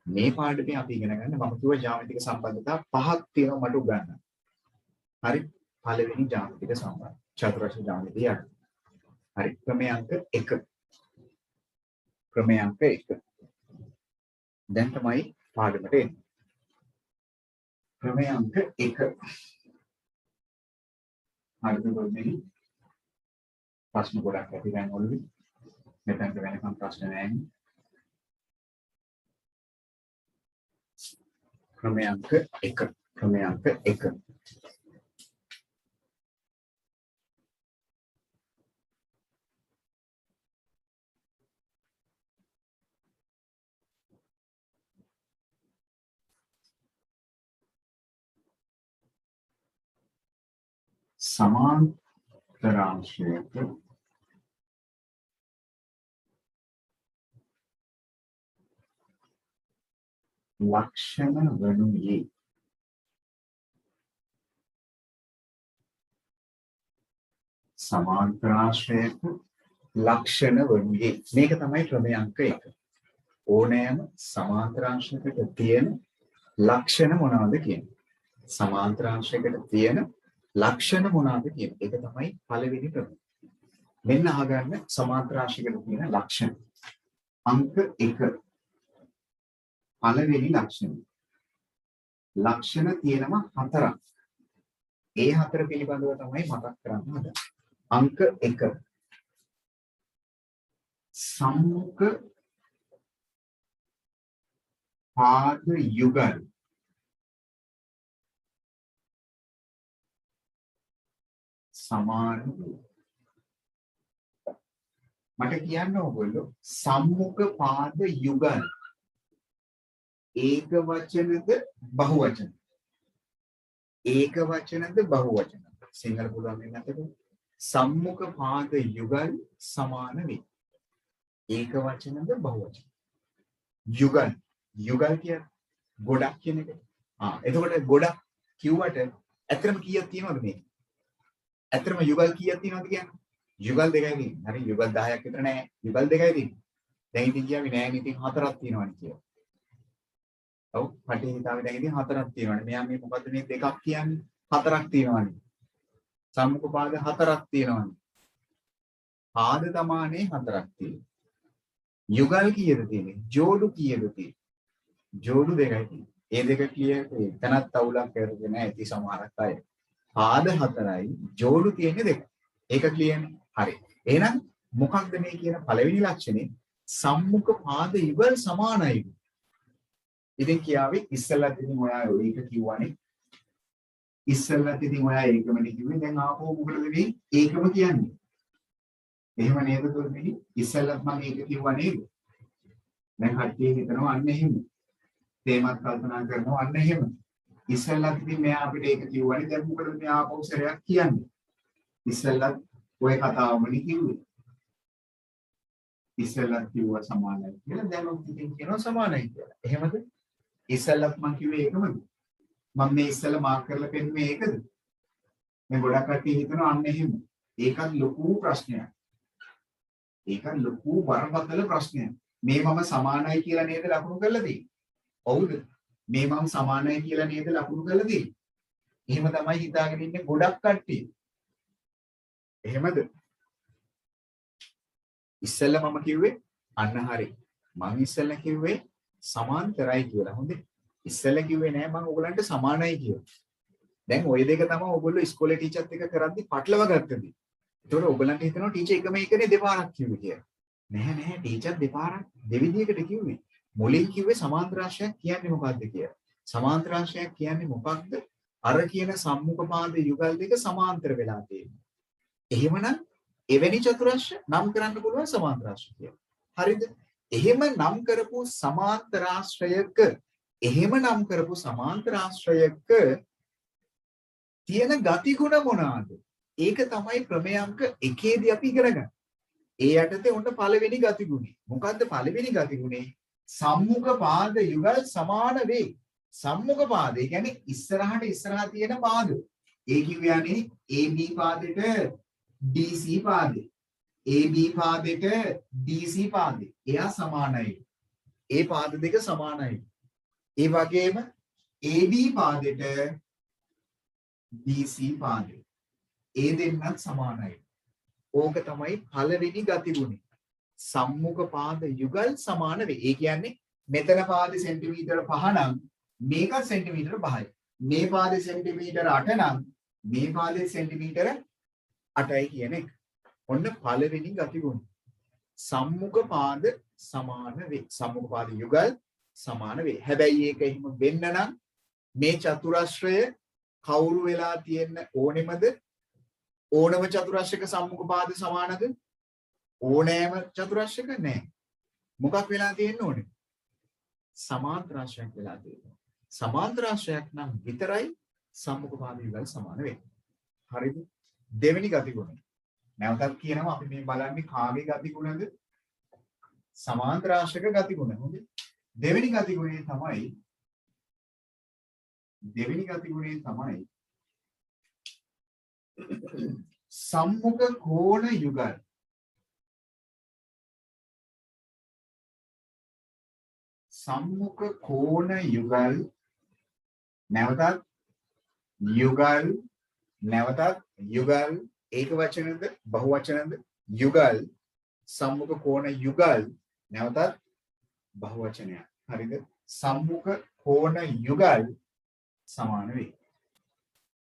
මේ පාඩමේ අපි ඉගෙන ගන්න මම කිව්ව ජ්‍යාමිතික සම්බන්ධතා පහක් තියෙනවා මට උගන්වන්න. හරි. පළවෙනි ජ්‍යාමිතික සම්බන්ධ. චතුරාශ්‍ර ජ්‍යාමිතිය යට. හරි. ක්‍රමය අංක 1. ක්‍රමය අංක 1. දැන් තමයි පාඩමට එන්නේ. ක්‍රමය අංක 1. හරිද ගොඩනේ? ප්‍රශ්න ගොඩක් ඇති දැන් ඔළුවේ. මෙතනට වෙනකම් ප්‍රශ්න නැහැ. ක්‍රමය අංක 1. ක්‍රමය අංක 1. සමාන්තරාංශයක ලක්ෂණ වනුයේ සමාන්තරාංශයක ලක්ෂණ වනුයේ මේක තමයි ක්‍රමය අංක 1. ඕනෑම සමාන්තරාංශයකට තියෙන ලක්ෂණ මොනවද කියන්නේ? සමාන්තරාංශයකට තියෙන ලක්ෂණ මොනවද කියන්නේ? ඒක තමයි පළවෙනි ක්‍රමය. මෙන්න අහගන්න සමාන්තරාංශයකට තියෙන ලක්ෂණ. අංක 1. පළවෙනි ලක්ෂණ. ලක්ෂණ තියෙනවා 4ක්. ඒ 4 පිළිබඳව තමයි මතක් කරන්න හදන්නේ. අංක 1. සම්මුඛ පාද යුගල් සමාන මට කියන්න ඕගොල්ලෝ සම්මුඛ පාද යුගල් ඒක වචනද බහු වචන? ඒක වචනද බහු වචන? සිංහල පුළුවන් වෙන්නේ නැතද? සම්මුඛ පාද යුගල් සමාන වේ. ඒක වචනද බහු වචන? යුගල් යුගල් කියන්නේ ගොඩක් කියන එක. එතකොට ගොඩක් කිව්වට ඇත්තටම කීයක් තියෙනවද මේක? ඇත්තටම යුගල් කීයක් තියෙනවද කියන්නේ? යුගල් දෙකයි තියෙන්නේ. හරි යුගල් 10ක් විතර නෑ. යුගල් දෙකයි තියෙන්නේ. දැන් ඉතින් කියාවේ නෑනේ ඉතින් 4ක් තියෙනවනේ කියලා. ඔව් පටි හිතාවේ දැන් ඉතින් 4ක් තියෙනවනේ. මෙයා මේ මොකද්ද මේ දෙකක් කියන්නේ? 4ක් තියෙනවනේ. සම්මුඛ පාද 4ක් තියෙනවනේ. පාද තමානේ 4ක් තියෙන්නේ. යුගල් කීයද තියෙන්නේ? ජෝඩු කීයද තියෙන්නේ? ජෝඩු දෙකයි තියෙන්නේ. ඒ දෙක කීයද? එතනත් අවුලක් කරගෙන ඇති සමහරක් අය. පාද 4යි ජෝඩු තියෙන්නේ 2. ඒක කියන්නේ හරි. එහෙනම් මොකක්ද මේ කියන පළවෙනි ලක්ෂණේ? සම්මුඛ පාද යුගල් සමානයි. ඉතින් කියාවේ ඉස්සෙල්ලත් ඉතින් ඔයා ඒක කිව්වනේ. ඉස්සෙල්ලත් ඉතින් ඔයා ඒකමනේ කිව්වේ. දැන් ආපහු මොකටද මේ ඒකම කියන්නේ? එහෙම නේද දුන්නේ? ඉස්සෙල්ලත් මම ඒක කිව්වා නේද? දැන් කට්ටිය හිතනවා අන්න එහෙම. තේමත් කල්පනා කරනවා අන්න එහෙම. ඉස්සෙල්ලත් ඉතින් මෙයා අපිට ඒක කිව්වනේ. දැන් මොකටද මේ ආපහු සරයක් කියන්නේ? ඉස්සෙල්ලත් ඔය කතාවමනේ කිව්වේ. ඉස්සෙල්ලත් කිව්වා සමානයි කියලා. දැන් මම ඉතින් කියනවා සමානයි කියලා. එහෙමද? ඉස්සෙල්ලත් මම කිව්වේ ඒකමද? මම මේ ඉස්සෙල්ලා මාක් කරලා පෙන්නුවේ ඒකද? මේ ගොඩක් කට්ටිය හිතනවා අන්න එහෙම. ඒකත් ලොකු ප්‍රශ්නයක්. ඒකත් ලොකු බරපතල ප්‍රශ්නයක්. මේ මම සමානයි කියලා නේද ලකුණු කරලා තියෙන්නේ? ඔව්ද? මේ මම සමානයි කියලා නේද ලකුණු කරලා තියෙන්නේ? එහෙම තමයි හිතාගෙන ඉන්නේ ගොඩක් කට්ටිය. එහෙමද? ඉස්සෙල්ලා මම කිව්වේ අන්න හරි. මම ඉස්සෙල්ලා කිව්වේ සමාන්තරයි කියලා. හොඳේ. ඉස්සෙල්ලා කිව්වේ නෑ මම ඔයගලන්ට සමානයි කියලා. දැන් ওই දෙක තමයි ඔයගොල්ලෝ ඉස්කෝලේ ටීචර්ත් එක්ක කරද්දි පටලවා ගත්තදී. ඒතකොට ඔයගලන්ට හිතනවා ටීචර් එකම එකනේ දෙපාරක් කිව්වේ කියලා. නෑ ටීචර් දෙපාරක් දෙවිදියකට කිව්වේ. මුලින් කිව්වේ සමාන්තරාංශයක් කියන්නේ මොකක්ද කියලා. සමාන්තරාංශයක් කියන්නේ මොකක්ද? අර කියන සම්මුඛ පාද යුගල් දෙක සමාන්තර වෙලා තියෙනවා. එහෙමනම් එවැනි චතුරස්‍ර නම් කරන්න පුළුවන් සමාන්තරාංශ කියලා. හරිද? එහෙම නම් කරපු සමාන්තරාංශයක තියෙන ගතිගුණ මොනවාද? ඒක තමයි ක්‍රමය අංක 1ේදී අපි ඉගෙන ගන්න. ඒ යටතේ උන්ට පළවෙනි ගතිගුණේ. මොකද්ද පළවෙනි ගතිගුණේ? සම්මුඛ පාද යුගල් සමාන වේ. සම්මුඛ පාද ඒ කියන්නේ ඉස්සරහා තියෙන පාද. ඒ කියන්නේ AB පාදෙට DC පාදේ. AB පාදෙට DC පාදේ. එයා සමානයි. ඒ පාද දෙක සමානයි. ඒ වගේම AB පාදෙට DC පාදේ. ඒ දෙන්නත් සමානයි. ඕක තමයි පළවෙනි ගතිගුණය. සම්මුඛ පාද යුගල් සමාන වේ. ඒ කියන්නේ මෙතන පාදේ සෙන්ටිමීටර 5 නම් මේක සෙන්ටිමීටර 5යි. මේ පාදේ සෙන්ටිමීටර 8 නම් මේ පාදේ සෙන්ටිමීටර 8යි කියන එක. ඔන්න පළවෙනි ගතිගුණ. සම්මුඛ පාද සමාන වේ. සම්මුඛ පාද යුගල් සමාන වේ. හැබැයි ඒක එහෙම වෙන්න නම් මේ චතුරස්‍රය කවුරු වෙලා තියෙන්න ඕනෙමද? ඕනම චතුරස්‍රයක සම්මුඛ පාද සමානද? ඕනෑම චතුරස්‍රයක නැහැ. මොකක් වෙලා තියෙන්න ඕනේ? සමාන්තරාශ්‍රයක් වෙලා තියෙනවා. සමාන්තරාශ්‍රයක් නම් විතරයි සම්මුඛ පාද යුගල් සමාන වෙන්නේ. හරිද? දෙවෙනි ගතිගුණය. නැවතත් කියනවා අපි මේ බලන්නේ කාගේ ගතිගුණද? සමාන්තරාශ්‍රක ගතිගුණ. හොඳයි. දෙවෙනි ගතිගුණය තමයි සම්මුඛ කෝණ යුගල්. සම්මුඛ කෝණ යුගල් නැවතත් යුගල් ඒක වචනද බහු වචනද? යුගල්. සම්මුඛ කෝණ යුගල් නැවතත් බහු වචනයක්. හරිද? සම්මුඛ කෝණ යුගල් සමාන වේ.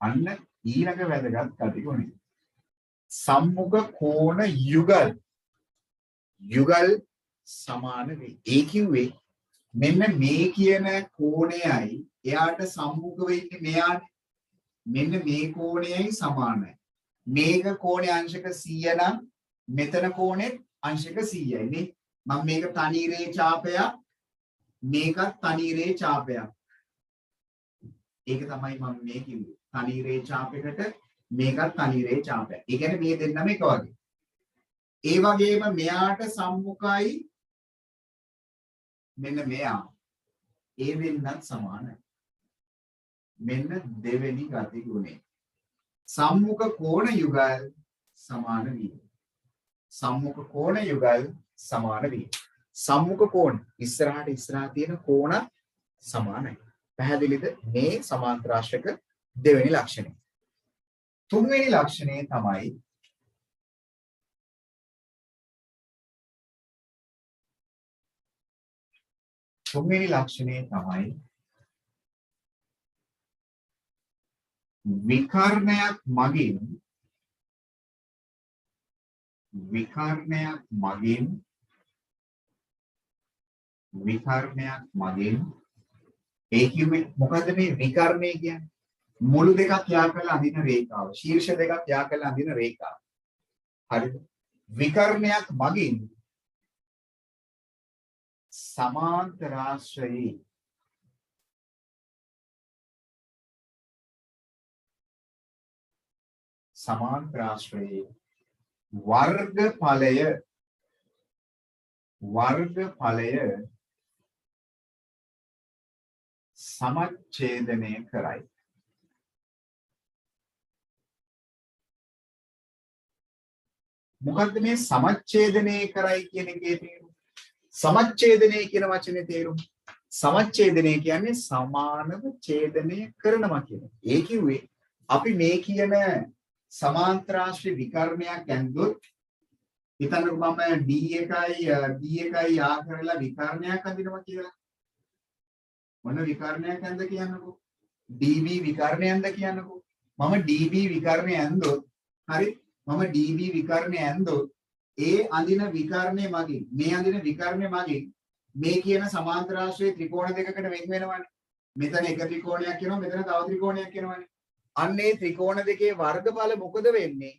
අන්න ඊළඟ වැදගත් ගතිගුණය. සම්මුඛ කෝණ යුගල් සමාන වේ. ඒ කිව්වේ මෙන්න මේ කියන කෝණයයි එයාට සම්මුඛ වෙන්නේ මෙයාට. මෙන්න මේ කෝණයයි සමානයි. මේක කෝණේ අංශක 100 නම් මෙතන කෝණෙත් අංශක 100යි නේ. මම මේක තනිරේ ඡාපයක්, මේකත් තනිරේ ඡාපයක්. ඒක තමයි මම මේ කිව්වේ. තනිරේ ඡාපයකට මේකත් තනිරේ ඡාපයක්. ඒ කියන්නේ මේ දෙන්නම එක වගේ. ඒ වගේම මෙයාට සම්මුඛයි මෙන්න මෙයා. ඒ දෙන්නත් සමානයි. මෙන්න දෙවෙනි ගතිගුණය. සම්මුඛ කෝණ යුගල් සමාන වීම. සම්මුඛ කෝණ යුගල් සමාන වීම. සම්මුඛ කෝණ ඉස්සරහා තියෙන කෝණ සමානයි. පැහැදිලිද? මේ සමාන්තරාශ්‍රක දෙවෙනි ලක්ෂණය. තුන්වෙනි ලක්ෂණය තමයි විකර්ණයක් මගින් ඒ කිව්වේ මොකද්ද මේ විකර්ණය කියන්නේ? මුළු දෙකක් යා කරලා අඳින රේඛාව. ශීර්ෂ දෙකක් යා කරලා අඳින රේඛාව. හරිද? විකර්ණයක් මගින් සමාන්තරාශ්‍රයේ වර්ගඵලය සමච්ඡේදනය කරයි. මොකද්ද මේ සමච්ඡේදනය කරයි කියන එකේ තේරුම? සමච්ඡේදනය කියන වචනේ තේරුම. සමච්ඡේදනය කියන්නේ සමානව ඡේදනය කරනවා කියන එක. ඒ කිව්වේ අපි මේ කියන සමාන්තරාශ්‍රී විකර්ණයක් ඇන්දොත් හිතන්නකෝ මම D1යි ආ කරලා විකර්ණයක් අඳිනවා කියලා. මොන විකර්ණයක් ඇන්ද කියන්නකෝ? DB විකර්ණයක්ද කියන්නකෝ. මම DB විකර්ණය ඇන්දොත් හරි මම DB විකර්ණය ඇන්දොත් ඒ අඳින විකර්ණය මගින් මේ අඳින විකර්ණය මගින් මේ කියන සමාන්තරාශ්‍රී ත්‍රිකෝණ දෙකකට වෙන් වෙනවනේ. මෙතන එක ත්‍රිකෝණයක් කියනවා මෙතන තව ත්‍රිකෝණයක් කියනවනේ. අන්නේ ත්‍රිකෝණ දෙකේ වර්ගඵල මොකද වෙන්නේ?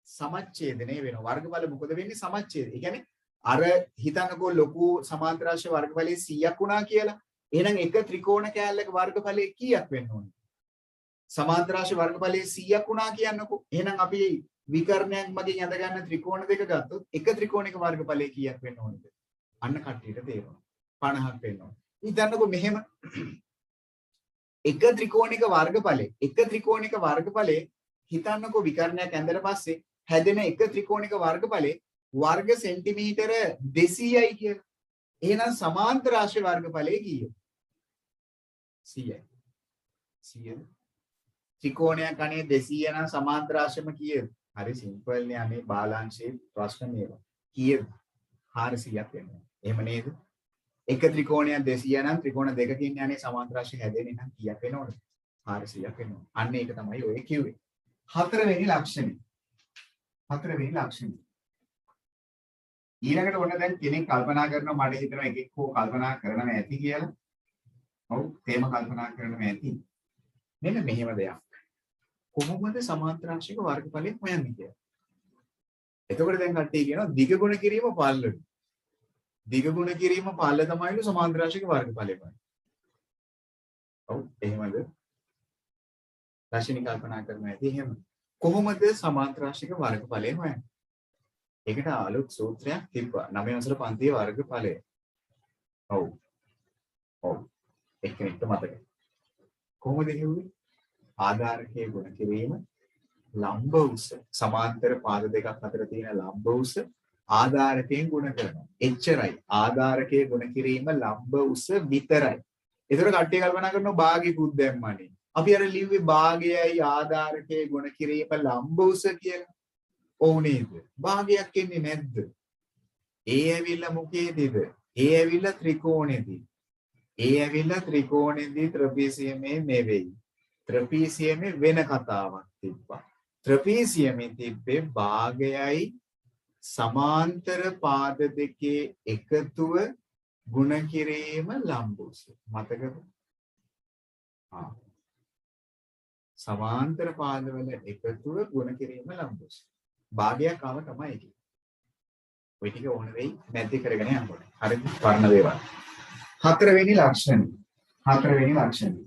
සමච්ඡේදනය වෙනවා. වර්ගඵල මොකද වෙන්නේ? සමච්ඡේද. ඒ කියන්නේ අර හිතන්නකෝ ලොකු සමාන්තරාශ්‍රී වර්ගඵලයේ 100ක් වුණා කියලා. එහෙනම් එක ත්‍රිකෝණ කෑල්ලක වර්ගඵලය කීයක් වෙන්න ඕනේ? සමාන්තරාශ්‍රී වර්ගඵලයේ 100ක් වුණා කියන්නකෝ. එහෙනම් අපි විකර්ණයක් මගින් අඳ ගන්න ත්‍රිකෝණ දෙක ගත්තොත් එක ත්‍රිකෝණයක වර්ගඵලය කීයක් වෙන්න ඕනද? අන්න කට්ටියට තේරෙනවා. 50ක් වෙන්න ඕනේ. හිතන්නකෝ මෙහෙම එක ත්‍රිකෝණික වර්ගඵලයේ හිතන්නකෝ විකර්ණයක් ඇඳලා පස්සේ හැදෙන එක ත්‍රිකෝණික වර්ගඵලයේ වර්ග සෙන්ටිමීටර 200යි කියලා. එහෙනම් සමාන්තරාශ්‍රී වර්ගඵලයේ කීයද? 100යි. 100ද? ත්‍රිකෝණයක් අනේ 200 නම් සමාන්තරාශ්‍රයම කීයද? හරි සිම්පල් නේ අනේ බාලාංශයේ ප්‍රශ්න මේවා. කීයද? 400ක් වෙනවා. එහෙම නේද? එක ත්‍රිකෝණයක් 200 නම් ත්‍රිකෝණ දෙකකින් යන්නේ සමාන්තර රාශිය හැදෙන්නේ නම් කීයක් වෙනවද? 400ක් වෙනවා. අන්න ඒක තමයි ඔය කිව්වේ. හතරවෙනි ලක්ෂණය. හතරවෙනි ලක්ෂණය. ඊළඟට ඔන්න දැන් කෙනෙක් කල්පනා කරනවා මට හිතෙනවා එකෙක් හෝ කල්පනා කරනව ඇති කියලා. ඔව් තේම කල්පනා කරනව ඇති. මෙන්න මෙහෙම දෙයක්. කොහොමද සමාන්තර රාශියක වර්ගඵලය හොයන්නේ කියලා. එතකොට දැන් කට්ටිය කියනවා දිග ගුණ කිරීම පල්ලලු. දිග ගුණ කිරීම පල්ල තමයිලු සමාන්තර රාශියක වර්ගඵලය වань. ඔව් එහෙමද? රාශිය කල්පනා කරනවා ඇති එහෙම. කොහොමද සමාන්තර රාශියක වර්ගඵලය හොයන්නේ? ඒකට අලුත් සූත්‍රයක් තිබ්බා. 9 වසර පන්තියේ වර්ගඵලය. ඔව්. ඔව්. එක්කෙනෙක්ට මතකයි. කොහොමද කිව්වේ? ආධාරකයේ ගුණ කිරීම ලම්බ උස සමාන්තර පාද දෙකක් අතර තියෙන ලම්බ උස ආධාරකයෙන් ගුණ කරනවා. එච්චරයි. ආධාරකයේ ගුණ කිරීම ලම්බ උස විතරයි. ඒතර කට්ටිය කල්පනා කරනවා භාගිකුත් දැම්මනේ. අපි අර ලිව්වේ භාගයයි ආධාරකයේ ගුණ කිරීම ලම්බ උස කියලා. ඔව් නේද? භාගයක් එන්නේ නැද්ද? ඒ ඇවිල්ලා මොකේදීද? ඒ ඇවිල්ලා ත්‍රිකෝණෙදී. ඒ ඇවිල්ලා ත්‍රිකෝණෙදී ත්‍රපීසියමේ නෙවෙයි. ත්‍රපීසියමේ වෙන කතාවක් තිබ්බා. ත්‍රපීසියමේ තිබ්බේ භාගයයි සමාන්තර පාද දෙකේ එකතුව ගුණ කිරීම ලම්බ උස. මතකද? සමාන්තර පාදවල එකතුව ගුණ කිරීම ලම්බ උස. භාගයක් ආව තමයි ඒක. ඔය ටික ඕන වෙයි නැති කරගෙන යනකොට. හරිද? වර්ණ දේවල්. හතරවෙනි ලක්ෂණය. හතරවෙනි ලක්ෂණය.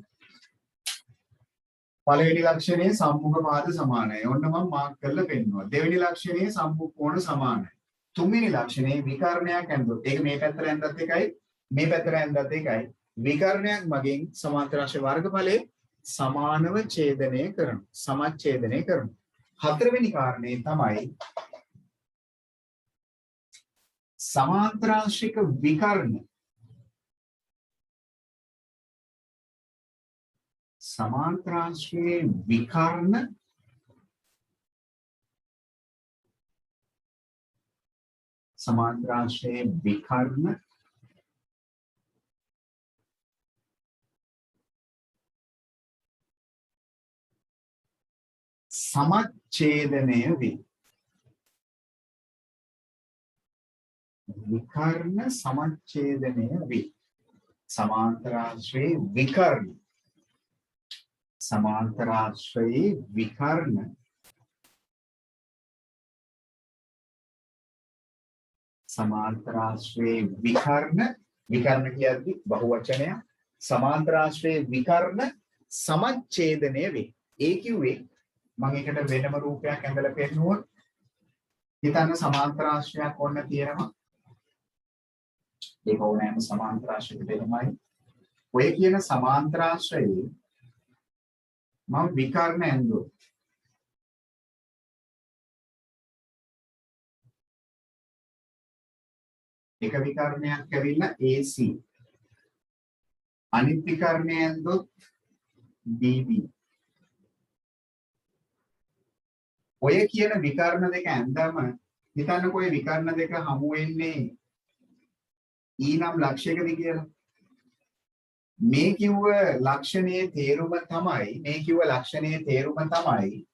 පළවෙනි ලක්ෂණයේ සම්මුඛ පාද සමානයි. ඔන්න මම මාක් කරලා පෙන්නනවා. දෙවෙනි ලක්ෂණයේ සම්මුඛ කෝණ සමානයි. තුන්වෙනි ලක්ෂණයේ විකර්ණයක් ඇඳුත්. ඒක මේ පැත්තට ඇඳත් එකයි, මේ පැත්තට ඇඳත් එකයි. විකර්ණයක් මගින් සමාන්තර රාශි වර්ගඵලයේ සමානව ඡේදනය කරනවා. සමච්ඡේදනය කරනවා. හතරවෙනි කාරණේ තමයි සමාන්තරාංශික විකර්ණ. සමාන්තරාංශයේ විකර්ණ සමාන්තරාංශයේ විකර්ණ සමච්ඡේදනය වේ. විකර්ණ සමච්ඡේදනය වේ. සමාන්තරාංශයේ විකර්ණ සමාන්තරාශ්‍රයේ විකර්ණ සමාන්තරාශ්‍රයේ විකර්ණ විකර්ණ කියන්නේ බහුවචනය. සමාන්තරාශ්‍රයේ විකර්ණ සමච්ඡේදනය වේ. ඒ කිව්වේ මම එකට වෙනම රූපයක් ඇඳලා පෙන්නුවොත් හිතන්න සමාන්තරාශ්‍රයක් ඔන්න තියෙනවා. ඒක ඕනෑම සමාන්තරාශ්‍රයක දෙනමයි. ඔය කියන සමාන්තරාශ්‍රයේ මම විකර්ණ ඇඳුවා. එක විකර්ණයක් ඇවිල්ලා AC. අනිත් විකර්ණය ඇඳුවොත් BB. ඔය කියන විකර්ණ දෙක ඇඳම හිතන්නකෝ ඔය විකර්ණ දෙක හමු වෙන්නේ E නම් ලක්ෂයකදී කියලා. මේ කිව්ව ලක්ෂණයේ තේරුම තමයි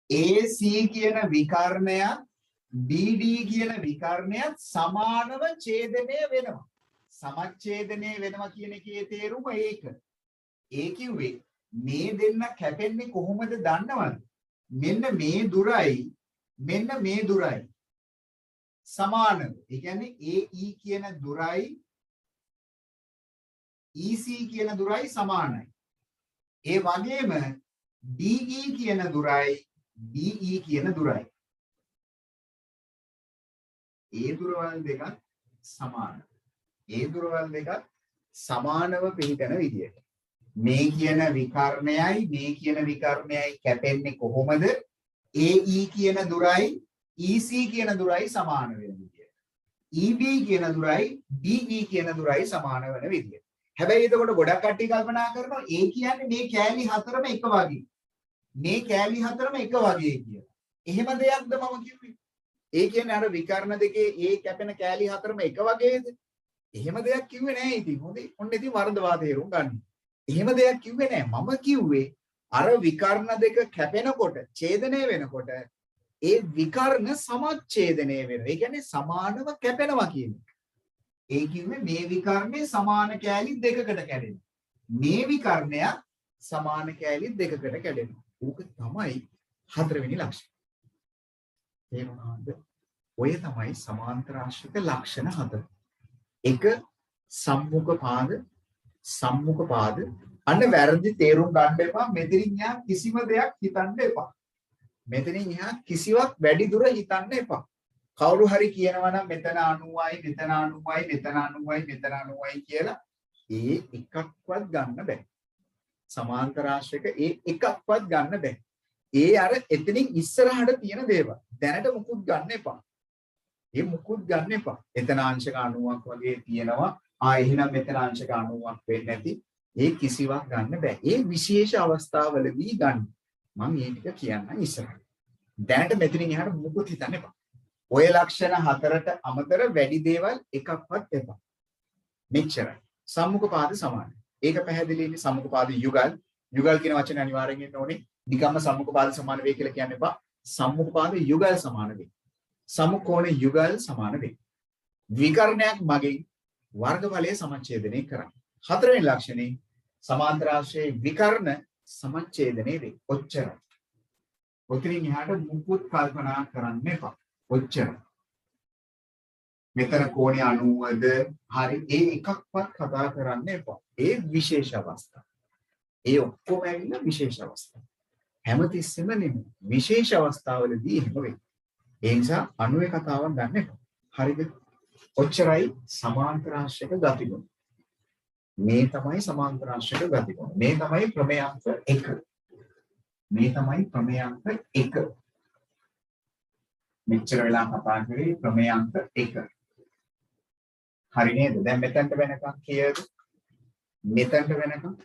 AC කියන විකර්ණයත් BD කියන විකර්ණයත් සමානව ඡේදනය වෙනවා. සමච්ඡේදනය වෙනවා කියන එකේ තේරුම ඒක. ඒ කිව්වේ මේ දෙන්න කැපෙන්නේ කොහොමද දන්නවද? මෙන්න මේ දුරයි සමානව. ඒ කියන්නේ AE කියන දුරයි EC කියන දුරයි සමානයි. ඒ වගේම DE කියන දුරයි BE කියන දුරයි. ඒ දුරවල් දෙකත් සමානයි. ඒ දුරවල් දෙකත් සමානව පිළිගන විදියට. මේ කියන විකර්ණයයි කැපෙන්නේ කොහොමද? AE කියන දුරයි EC කියන දුරයි සමාන වෙන විදියට. EB කියන දුරයි DE කියන දුරයි සමාන වෙන විදියට. හැබැයි එතකොට ගොඩක් කට්ටිය කල්පනා කරනවා ඒ කියන්නේ මේ කෑලි හතරම එක වගේ. මේ කෑලි හතරම එක වගේ කියලා. එහෙම දෙයක්ද මම කිව්වේ? ඒ කියන්නේ අර විකර්ණ දෙකේ ඒ කැපෙන කෑලි හතරම එක වගේද? එහෙම දෙයක් කිව්වේ නෑ ඉතින්. හොඳයි. ඔන්න ඉතින් වරදවා තේරුම් ගන්න. එහෙම දෙයක් කිව්වේ නෑ. මම කිව්වේ අර විකර්ණ දෙක කැපෙනකොට, ඡේදනය වෙනකොට ඒ විකර්ණ සමච්ඡේදනය වෙනවා. ඒ කියන්නේ සමානව කැපෙනවා කියන එක. ඒ කිව්වේ මේ විකර්ණේ සමාන කෑලි දෙකකට කැඩෙනවා. මේ විකර්ණය සමාන කෑලි දෙකකට කැඩෙනවා. ඕක තමයි හතරවෙනි ලක්ෂණය. තේරුණාද? ඔය තමයි සමාන්තරාශ්‍රිත ලක්ෂණ හතර. එක සම්මුඛ පාද අන්න වැරදි තේරුම් ගන්න එපා. මෙතනින් යා කිසිම දෙයක් හිතන්න එපා. මෙතනින් එහා කිසිවක් වැඩි දුර හිතන්න එපා. කවුරු හරි කියනවා නම් මෙතන 90යි මෙතන 90යි මෙතන 90යි මෙතන 90යි කියලා ඒ එකක්වත් ගන්න බෑ. සමාන්තරාශ්‍රික ඒ එකක්වත් ගන්න බෑ. ඒ අර එතනින් ඉස්සරහට තියෙන දේවල්. දැනට මුකුත් ගන්න එපා. ඒ මුකුත් ගන්න එපා. එතන අංශක 90ක් වගේ තියෙනවා. එහෙනම් මෙතන අංශක 90ක් වෙන්නේ නැති. ඒ කිසිවක් ගන්න බෑ. ඒ විශේෂ අවස්ථාවලදී ගන්න. මම මේ ටික කියන්නම් ඉස්සරහට. දැනට මෙතනින් එහාට මුකුත් හිතන්න එපා. ඔය ලක්ෂණ හතරට අමතර වැඩි දේවල් එකක්වත් එපා. මෙච්චරයි. සම්මුඛ පාද සමානයි. ඒක පැහැදිලිනේ සම්මුඛ පාද යුගල්. යුගල් කියන වචනේ අනිවාර්යෙන් එන්න ඕනේ. නිකම්ම සම්මුඛ පාද සමාන වේ කියලා කියන්න එපා. සම්මුඛ පාද යුගල් සමාන වේ. සමුකෝණ යුගල් සමාන වේ. විකර්ණයක් මගින් වර්ගඵලය සමච්ඡේදනය කරන්න. හතරවෙනි ලක්ෂණේ සමාන්තරාශ්‍රයේ විකර්ණ සමච්ඡේදනය වේ. ඔච්චරයි. ඔතනින් එහාට මුකුත් කල්පනා කරන්න එපා. ඔච්චරයි. මෙතන කෝණය 90ද හරි ඒ එකක්වත් කතා කරන්න එපා. ඒ විශේෂ අවස්ථා. ඒ ඔක්කොම ඇවිල්ලා විශේෂ අවස්ථා. හැමතිස්සෙම නෙමෙයි. විශේෂ අවස්ථාවලදී එහෙම වෙයි. ඒ නිසා 90 කතාවක් ගන්න එපා. හරිද? ඔච්චරයි සමාන්තරාශ්‍රයක ගතිගුණ. මේ තමයි සමාන්තරාශ්‍රයක ගතිගුණ. මේ තමයි ප්‍රමේයාංක 1. මේ තමයි ප්‍රමේයාංක 1. මෙච්චර වෙලා කතා කරේ ප්‍රමේයාංක 1. හරි නේද? දැන් මෙතනට වෙනකන් කීයද? මෙතනට වෙනකන්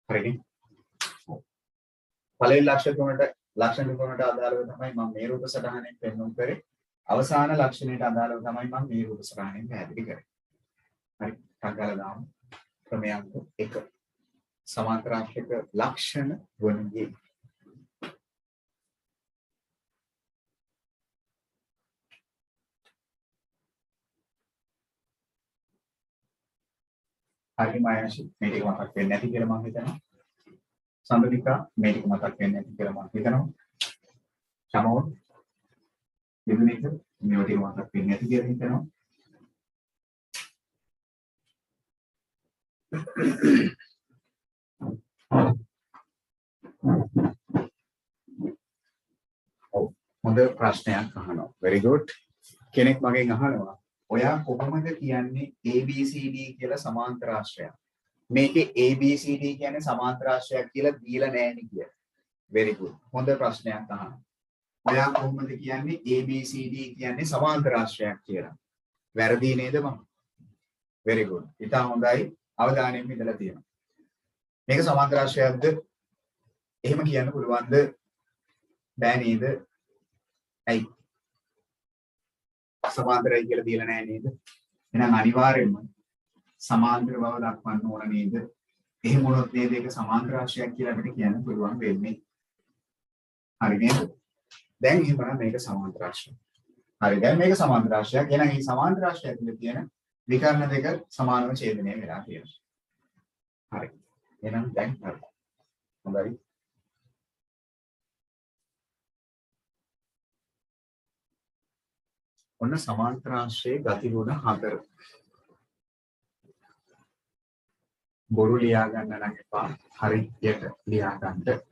හරිනේ. පළවෙනි ලක්ෂණ තුනට අදාළව තමයි මම මේ රූප සටහනෙන් පෙන්වුම් කරේ. අවසාන ලක්ෂණයට අදාළව තමයි මම මේ රූප සටහනෙන් පැහැදිලි කරේ. හරි. සංකල්ප දාමු. ක්‍රමයන්ක 1. සමාන්තරාශ්‍රික ලක්ෂණ වන්නේ හරි මායශි මේ ටික මතක් වෙන්නේ නැති කියලා මම හිතනවා. සම්බන්ධිකා මේ ටික මතක් වෙන්නේ නැති කියලා මම හිතනවා. සමෝන් දෙවෙනික මේ ටික මතක් වෙන්නේ නැති කියලා හිතනවා. ඔව් හොඳ ප්‍රශ්නයක් අහනවා. very good. කෙනෙක් මගෙන් අහනවා ඔයා කොහොමද කියන්නේ ABCD කියලා සමාන්තරාශ්‍රයක්? මේකේ ABCD කියන්නේ සමාන්තරාශ්‍රයක් කියලා දීලා නැහැ නේ කියලා. very good. හොඳ ප්‍රශ්නයක් අහනවා. ඔයා කොහොමද කියන්නේ ABCD කියන්නේ සමාන්තරාශ්‍රයක් කියලා? වැරදි නේද මම? very good. ඉතින් හොඳයි. අවධානයෙන් ඉඳලා තියෙනවා. මේක සමාන්තරාශ්‍රයක්ද? එහෙම කියන්න පුළුවන්ද? බෑ නේද? ඇයි? සමාන්තරයි කියලා දීලා නැහැ නේද? එහෙනම් අනිවාර්යයෙන්ම සමාන්තර බව දක්වන්න ඕන නේද? එහෙම වුණොත් නේද ඒක සමාන්තරාශ්‍රයක් කියලා අපිට කියන්න පුළුවන් වෙන්නේ. හරි නේද? දැන් එහෙමනම් මේක සමාන්තරාශ්‍රයක්. හරි දැන් මේක සමාන්තරාශ්‍රයක්. එහෙනම් මේ සමාන්තරාශ්‍රයක් තුළ තියෙන විකර්ණ දෙක සමානව ඡේදනය වෙලා තියෙනවා. හරි. එහෙනම් දැන් හරි. හොඳයි. ඔන්න සමාන්තරාශ්‍රයේ ගතිගුණ 4. බොරු ලියා ගන්න නම් එපා. හරියට ලියා ගන්න.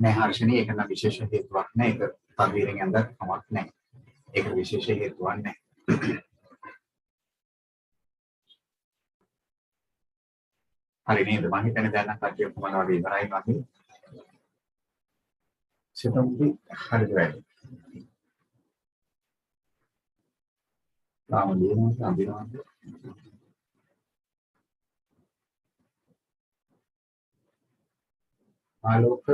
නෑ හර්ෂණී ඒක නම් විශේෂ හේතුවක් නෑ ඒක තවීරෙන් යන්න කමක් නෑ ඒක විශේෂ හේතුවක් නෑ හරි නේද මම හිතන්නේ දැන් නම් කට්ටිය කොහොමද වගේ ඉවරයි වගේ සිතමුදී හරිද වැඩි තාම ලියනවා අඳිනවා ආලෝක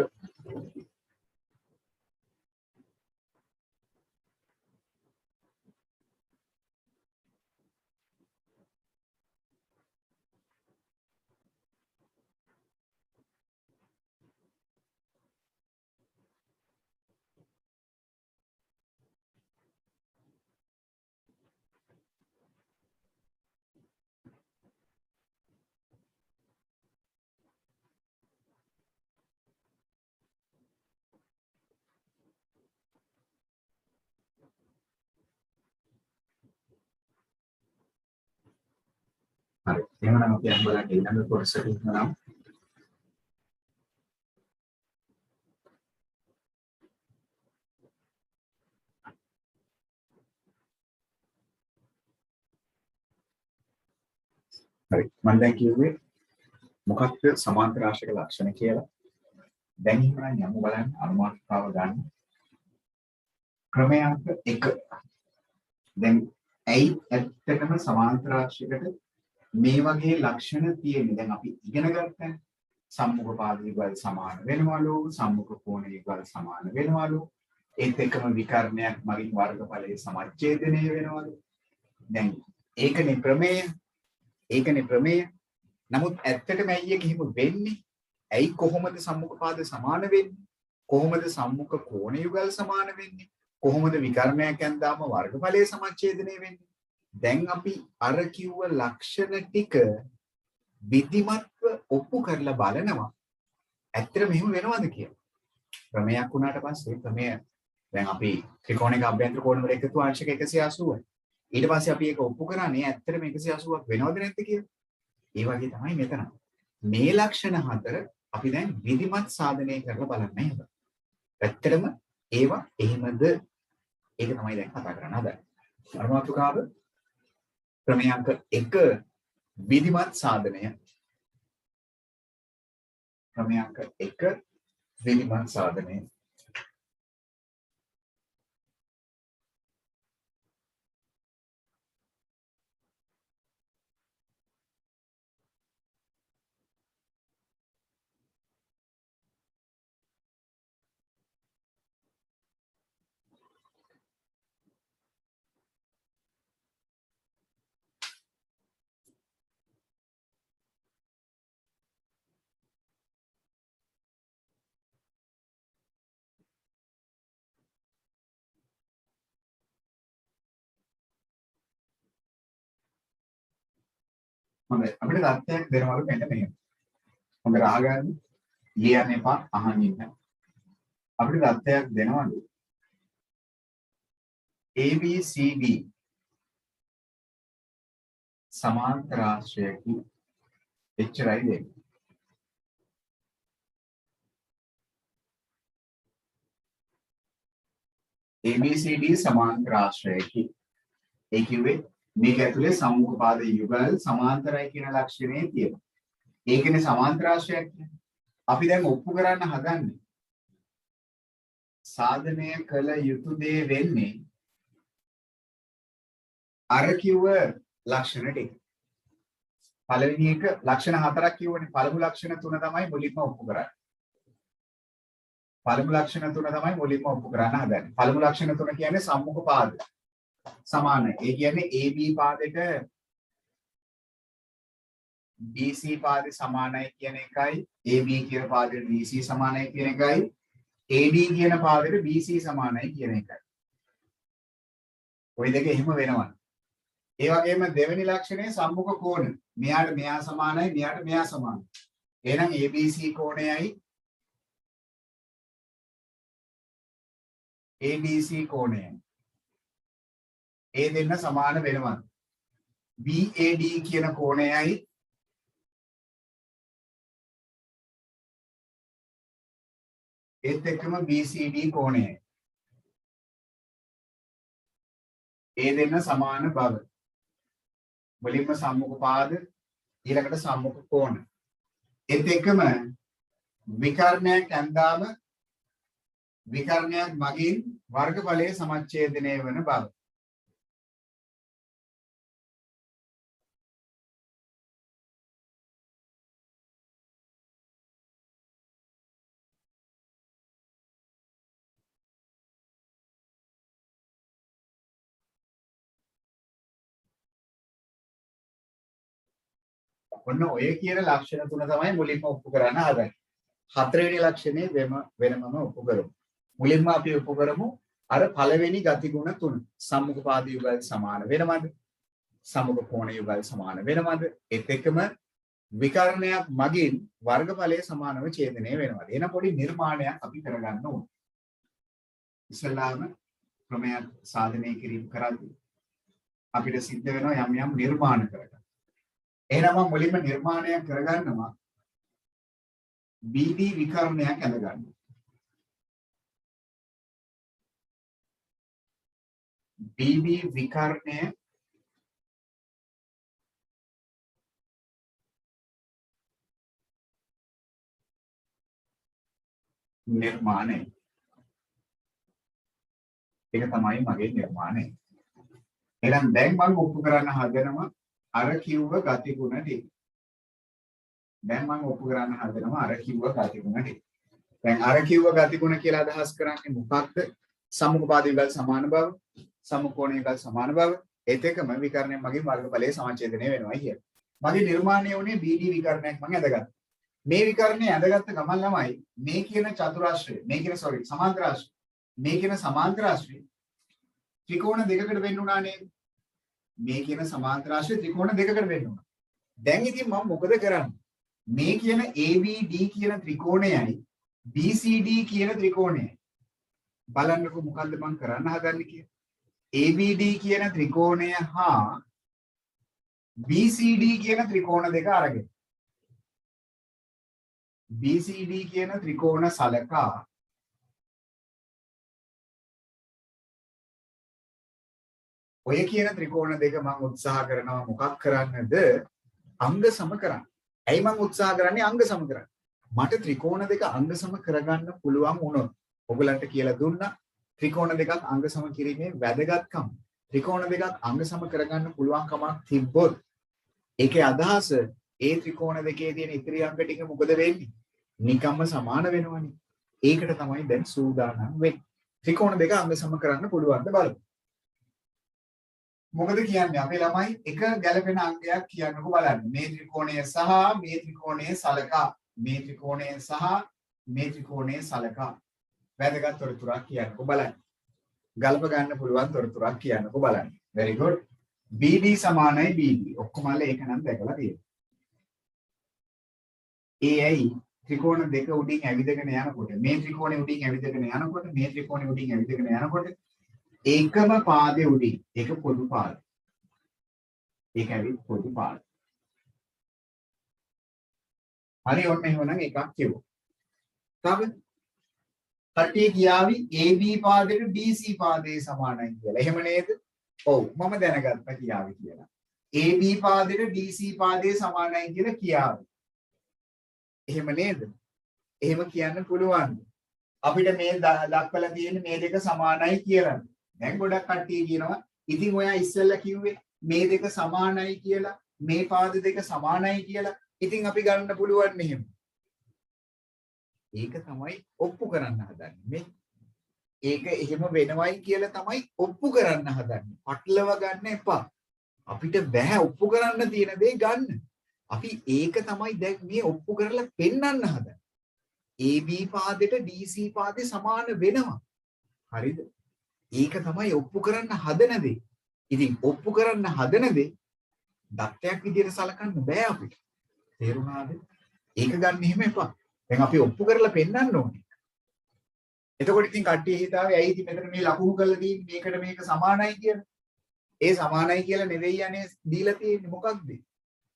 හරි එහෙනම් අපි අහන්න බලන්න ඊළඟ කොටසට යනවා හරි මම දැන් කිව්වේ මොකක්ද සමාන්තර ආශ්‍රිත ලක්ෂණ කියලා දැන් ඉස්සරහින් යමු බලන්න අනුමානිකාව ගන්න ක්‍රමයන්ක 1 දැන් ඇයි ඇත්තටම සමාන්තර ආශ්‍රිතකට මේ වගේ ලක්ෂණ තියෙන්නේ දැන් අපි ඉගෙන ගත්තා සම්මුඛ පාද යුගල් සමාන වෙනවලු සම්මුඛ කෝණ යුගල් සමාන වෙනවලු ඒත් එක්කම විකර්ණයක් මගින් වර්ගඵලයේ සමච්ඡේදනය වෙනවලු දැන් ඒකනේ ප්‍රමේය නමුත් ඇත්තටම ඇයි ඒක හිම වෙන්නේ ඇයි කොහොමද සම්මුඛ පාද සමාන වෙන්නේ කොහොමද සම්මුඛ කෝණ යුගල් සමාන වෙන්නේ කොහොමද විකර්ණයක් ඇඳාම වර්ගඵලයේ සමච්ඡේදනය වෙන්නේ දැන් අපි අර කිව්ව ලක්ෂණ ටික විධිමත්ව ඔප්පු කරලා බලනවා ඇත්තට මෙහෙම වෙනවද කියලා ප්‍රමේයක් වුණාට පස්සේ ප්‍රමේය දැන් අපි ත්‍රිකෝණයක අභ්‍යන්තර කෝණ වල එකතු අංශක 180යි ඊට පස්සේ අපි ඒක ඔප්පු කරන්නේ ඇත්තටම 180ක් වෙනවද නැද්ද කියලා ඒ වගේ තමයි මෙතන මේ ලක්ෂණ හතර අපි දැන් විධිමත් සාධනය කරලා බලන්නේ හදා ඇත්තටම ඒවා එහෙමද ඒක තමයි දැන් කතා කරන්න හදන්නේ අරමාතුකාව ක්‍රමයන්ක 1 විධිමත් සාධනය ක්‍රමයන්ක 1 විධිමත් සාධනය හොඳයි අපිට තත්ත්වයක් දෙනවලු මෙන්න මෙහෙම හොඳට අහගන්න ලියන්න එපා අහන් ඉන්න අපිට තත්ත්වයක් දෙනවලු ABCD සමාන්තර ආශ්‍රයකි එච්චරයි දෙන්නේ ABCD සමාන්තර ආශ්‍රයකි ඒ කිව්වේ මේක ඇතුලේ සම්මුඛ පාද යුගල් සමාන්තරයි කියන ලක්ෂණේ තියෙනවා. ඒකනේ සමාන්තර ආශ්‍රයයක් කියන්නේ. අපි දැන් ඔප්පු කරන්න හදන්නේ සාධනය කළ යුතු දේ වෙන්නේ අර කිව්ව ලක්ෂණ ටික. පළවෙනි එක ලක්ෂණ හතරක් කිව්වනේ. පළමු ලක්ෂණ තුන තමයි මුලින්ම ඔප්පු කරන්නේ. පළමු ලක්ෂණ තුන තමයි මුලින්ම ඔප්පු කරන්න හදන්නේ. පළමු ලක්ෂණ තුන කියන්නේ සම්මුඛ පාද සමානයි. ඒ කියන්නේ AB පාදෙට BC පාදේ සමානයි කියන එකයි AB කියන පාදෙට BC සමානයි කියන එකයි AD කියන පාදෙට BC සමානයි කියන එකයි. ওই දෙක එහෙම වෙනවා. ඒ වගේම දෙවෙනි ලක්ෂණය සම්මුඛ කෝණ. මෙයාට මෙයා සමානයි මෙයාට මෙයා සමානයි. එහෙනම් ABC කෝණයයි ABC කෝණයයි ඒ දෙන්න සමාන වෙනවා. BAD කියන කෝණයයි ඒත් එක්කම BCD කෝණය. ඒ දෙන්න සමාන බව. මුලින්ම සම්මුඛ පාද ඊළඟට සම්මුඛ කෝණ. ඒත් එක්කම විකර්ණයක් ඇඳාම විකර්ණයක් මගින් වර්ගඵලයේ සමච්ඡේදනය වන බව. ඔන්න ඔය කියන ලක්ෂණ තුන තමයි මුලින්ම ඔප්පු කරන්න හදන්නේ. හතරවෙනි ලක්ෂණේ වෙනමම ඔප්පු කරමු. මුලින්ම අපි ඔප්පු කරමු අර පළවෙනි ගතිගුණ තුන. සම්මුඛ පාද යුගල් සමාන වෙනවද? සම්මුඛ කෝණ යුගල් සමාන වෙනවද? ඒත් එක්කම විකර්ණයක් මගින් වර්ගඵලයේ සමානව ඡේදනය වෙනවද? එන පොඩි නිර්මාණයක් අපි කරගන්න ඕනේ. ඉස්සල්ලාම ක්‍රමයක් සාධනය කිරීම කරද්දී අපිට සිද්ධ වෙනවා යම් යම් නිර්මාණ කරගන්න. එහෙනම් මම මුලින්ම නිර්මාණයක් කරගන්නවා BD විකර්ණයක් ඇඳගන්න. BD විකර්ණය නිර්මාණය. ඒක තමයි මගේ නිර්මාණය. එහෙනම් දැන් මම ඔප්පු කරන්න හදනවා අර කිව්ව ගතිගුණ ටික. දැන් මම ඔප්පු කරන්න හදනවා අර කිව්ව ගතිගුණ ටික. දැන් අර කිව්ව ගතිගුණ කියලා අදහස් කරන්නේ මොකක්ද? සම්මුඛ පාද යුගල් සමාන බව, සම්මුඛ කෝණ යුගල් සමාන බව, ඒත් එක්කම විකර්ණයක් මගින් වර්ගඵලයේ සමච්ඡේදනය වෙනවා කියන. මගේ නිර්මාණය වුණේ BD විකර්ණයක් මම ඇඳගත්තා. මේ විකර්ණය ඇඳගත්ත ගමන් ළමයි මේ කියන චතුරාශ්‍රය, මේ කියන සමාන්තරාශ්‍රය, මේ කියන සමාන්තරාශ්‍රය ත්‍රිකෝණ දෙකකට වෙන්න උනා නේද? මේ කියන සමාන්තරාශ්‍රය ත්‍රිකෝණ දෙකකට වෙන්න උනා. දැන් ඉතින් මම මොකද කරන්නේ? මේ කියන ABD කියන ත්‍රිකෝණයයි BCD කියන ත්‍රිකෝණයයි බලන්නකො මොකද්ද මම කරන්න හදන්නේ කියලා. ABD කියන ත්‍රිකෝණය හා BCD කියන ත්‍රිකෝණ දෙක අරගෙන BCD කියන ත්‍රිකෝණ සලකා ඔය කියන ත්‍රිකෝණ දෙක මම උත්සාහ කරනවා මොකක් කරන්නද? අංග සම කරන්න. ඇයි මම උත්සාහ කරන්නේ අංග සම කරන්න? මට ත්‍රිකෝණ දෙක අංග සම කරගන්න පුළුවන් වුණොත් ඔයගලන්ට කියලා දුන්නා ත්‍රිකෝණ දෙකක් අංග සම කිරීමේ වැදගත්කම. ත්‍රිකෝණ දෙකක් අංග සම කරගන්න පුළුවන් කමක් තිබ්බොත් ඒකේ අදහස ඒ ත්‍රිකෝණ දෙකේ තියෙන ඉතිරි අංග ටික මොකද වෙන්නේ? නිකම්ම සමාන වෙනවනේ. ඒකට තමයි දැන් සූදානම් වෙන්නේ. ත්‍රිකෝණ දෙක අංග සම කරන්න පුළුවන්ද බලමු. මොකද කියන්නේ අපේ ළමයි එක ගැළපෙන අංගයක් කියන්නකෝ බලන්න. මේ ත්‍රිකෝණය සහ මේ ත්‍රිකෝණය සලකා. මේ ත්‍රිකෝණය සහ මේ ත්‍රිකෝණය සලකා. වැදගත් තොරතුරක් කියන්නකෝ බලන්න. ගලප ගන්න පුළුවන් තොරතුරක් කියන්නකෝ බලන්න. very good. BD සමානයි BD. ඔක්කොම ඒක නම් දැකලා තියෙනවා. AI ත්‍රිකෝණ දෙක උඩින් ඇවිදගෙන යනකොට මේ ත්‍රිකෝණය උඩින් ඇවිදගෙන යනකොට මේ ත්‍රිකෝණය උඩින් ඇවිදගෙන යනකොට ඒකම පාදේ උඩින් ඒක පොදු පාද. ඒක ඇවිත් පොදු පාද. හරි ඔන්න එහෙනම් එකක් කියවෝ. තව කට්ටිය කියාවි AB පාදයට BC පාදයේ සමානයි කියලා. එහෙම නේද? ඔව් මම දැනගත්තා කියාවි කියලා. AB පාදයට DC පාදයේ සමානයි කියලා කියාවි. එහෙම නේද? එහෙම කියන්න පුළුවන්. අපිට මේ දක්වලා තියෙන මේ දෙක සමානයි කියලා. දැන් ගොඩක් කට්ටිය කියනවා ඉතින් ඔයා ඉස්සෙල්ලා කිව්වේ මේ දෙක සමානයි කියලා, මේ පාද දෙක සමානයි කියලා. ඉතින් අපි ගන්න පුළුවන් මෙහෙම. ඒක තමයි ඔප්පු කරන්න හදන්නේ. මේ ඒක එහෙම වෙනවයි කියලා තමයි ඔප්පු කරන්න හදන්නේ. පටලව ගන්න එපා. අපිට බෑ ඔප්පු කරන්න තියෙන දේ ගන්න. අපි ඒක තමයි දැන් මේ ඔප්පු කරලා පෙන්වන්න හදන්නේ. AB පාදෙට DC පාදේ සමාන වෙනවා. හරිද? ඒක තමයි ඔප්පු කරන්න හදන දේ. ඉතින් ඔප්පු කරන්න හදන දේ දත්තයක් විදිහට සලකන්න බෑ අපිට. තේරුණාද? ඒක ගන්න එහෙම එපා. දැන් අපි ඔප්පු කරලා පෙන්වන්න ඕනේ. එතකොට ඉතින් කට්ටිය හිතාවේ ඇයි ඉතින් මෙතන මේ ලකුණු කරලා තියෙන්නේ මේකට මේක සමානයි කියලා. ඒ සමානයි කියලා නෙවෙයි යන්නේ දීලා තියෙන්නේ මොකක්ද?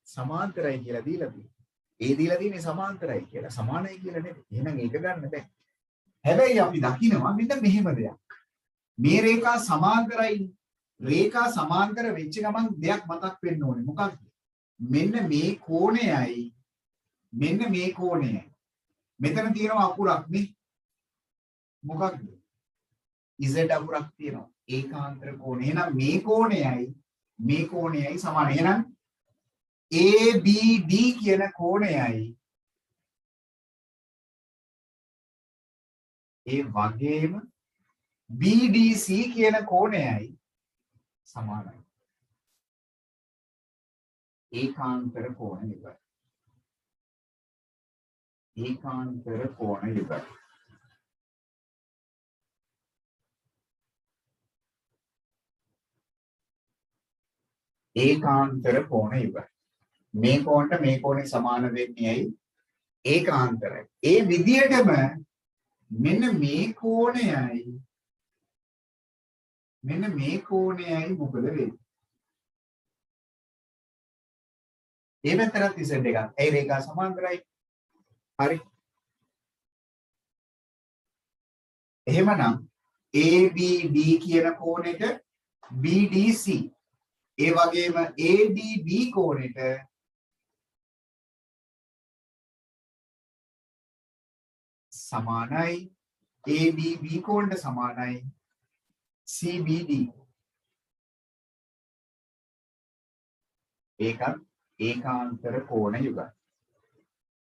සමාන්තරයි කියලා දීලා තියෙන්නේ. ඒ දීලා තියෙන්නේ සමාන්තරයි කියලා. සමානයි කියලා නෙවෙයි. එහෙනම් ඒක ගන්න බෑ. හැබැයි අපි දකිනවා මෙන්න මෙහෙම දෙයක්. මේ රේඛා සමාන්තරයි. රේඛා සමාන්තර වෙච්ච ගමන් දෙයක් මතක් වෙන්න ඕනේ. මොකක්ද? මෙන්න මේ කෝණයයි මෙන්න මේ කෝණයයි. මෙතන තියෙනවා අකුරක් නේ. මොකක්ද? z අකුරක් තියෙනවා. ඒකාන්තර කෝණය. එහෙනම් මේ කෝණයයි සමාන. එහෙනම් ABD කියන කෝණයයි ඒ වගේම BDC කියන කෝණයයි සමානයි. ඒකාන්තර කෝණ යුගය. ඒකාන්තර කෝණ යුගය. ඒකාන්තර කෝණ යුගය. මේ කෝණට මේ කෝණේ සමාන වෙන්නේ ඇයි? ඒකාන්තරයි. ඒ විදියටම මෙන්න මේ කෝණයයි මොකද වෙන්නේ? ඒ පැත්තට z එකක්. ඒ රේඛා සමාන්තරයි. හරි. එහෙමනම් ABD කියන කෝණයට BDC ඒ වගේම ADB කෝණයට සමානයි. ADB කෝණයට සමානයි CBD. ඒකත් ඒකාන්තර කෝණ යුගය.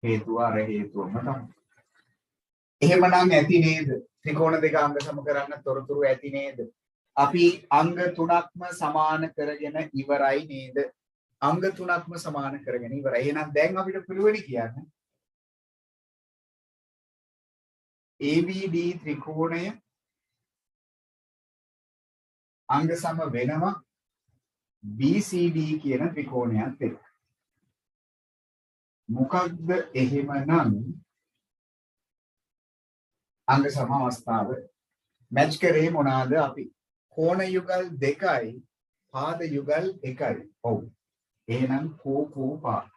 හේතුව අර හේතුවම තමයි. එහෙමනම් ඇති නේද? ත්‍රිකෝණ දෙක අංග සම කරන්න තොරතුරු ඇති නේද? අපි අංග තුනක්ම සමාන කරගෙන ඉවරයි නේද? අංග තුනක්ම සමාන කරගෙන ඉවරයි. එහෙනම් දැන් අපිට පුළුවනි කියන්නේ ABD ත්‍රිකෝණය අංග සම වෙනවා BCD කියන ත්‍රිකෝණයත් එක්ක. මොකක්ද එහෙමනම් අංග සම අවස්ථාව මැච් කරේ මොනවාද අපි? කෝණ යුගල් දෙකයි පාද යුගල් එකයි. ඔව්. එහෙනම් කෝ පා.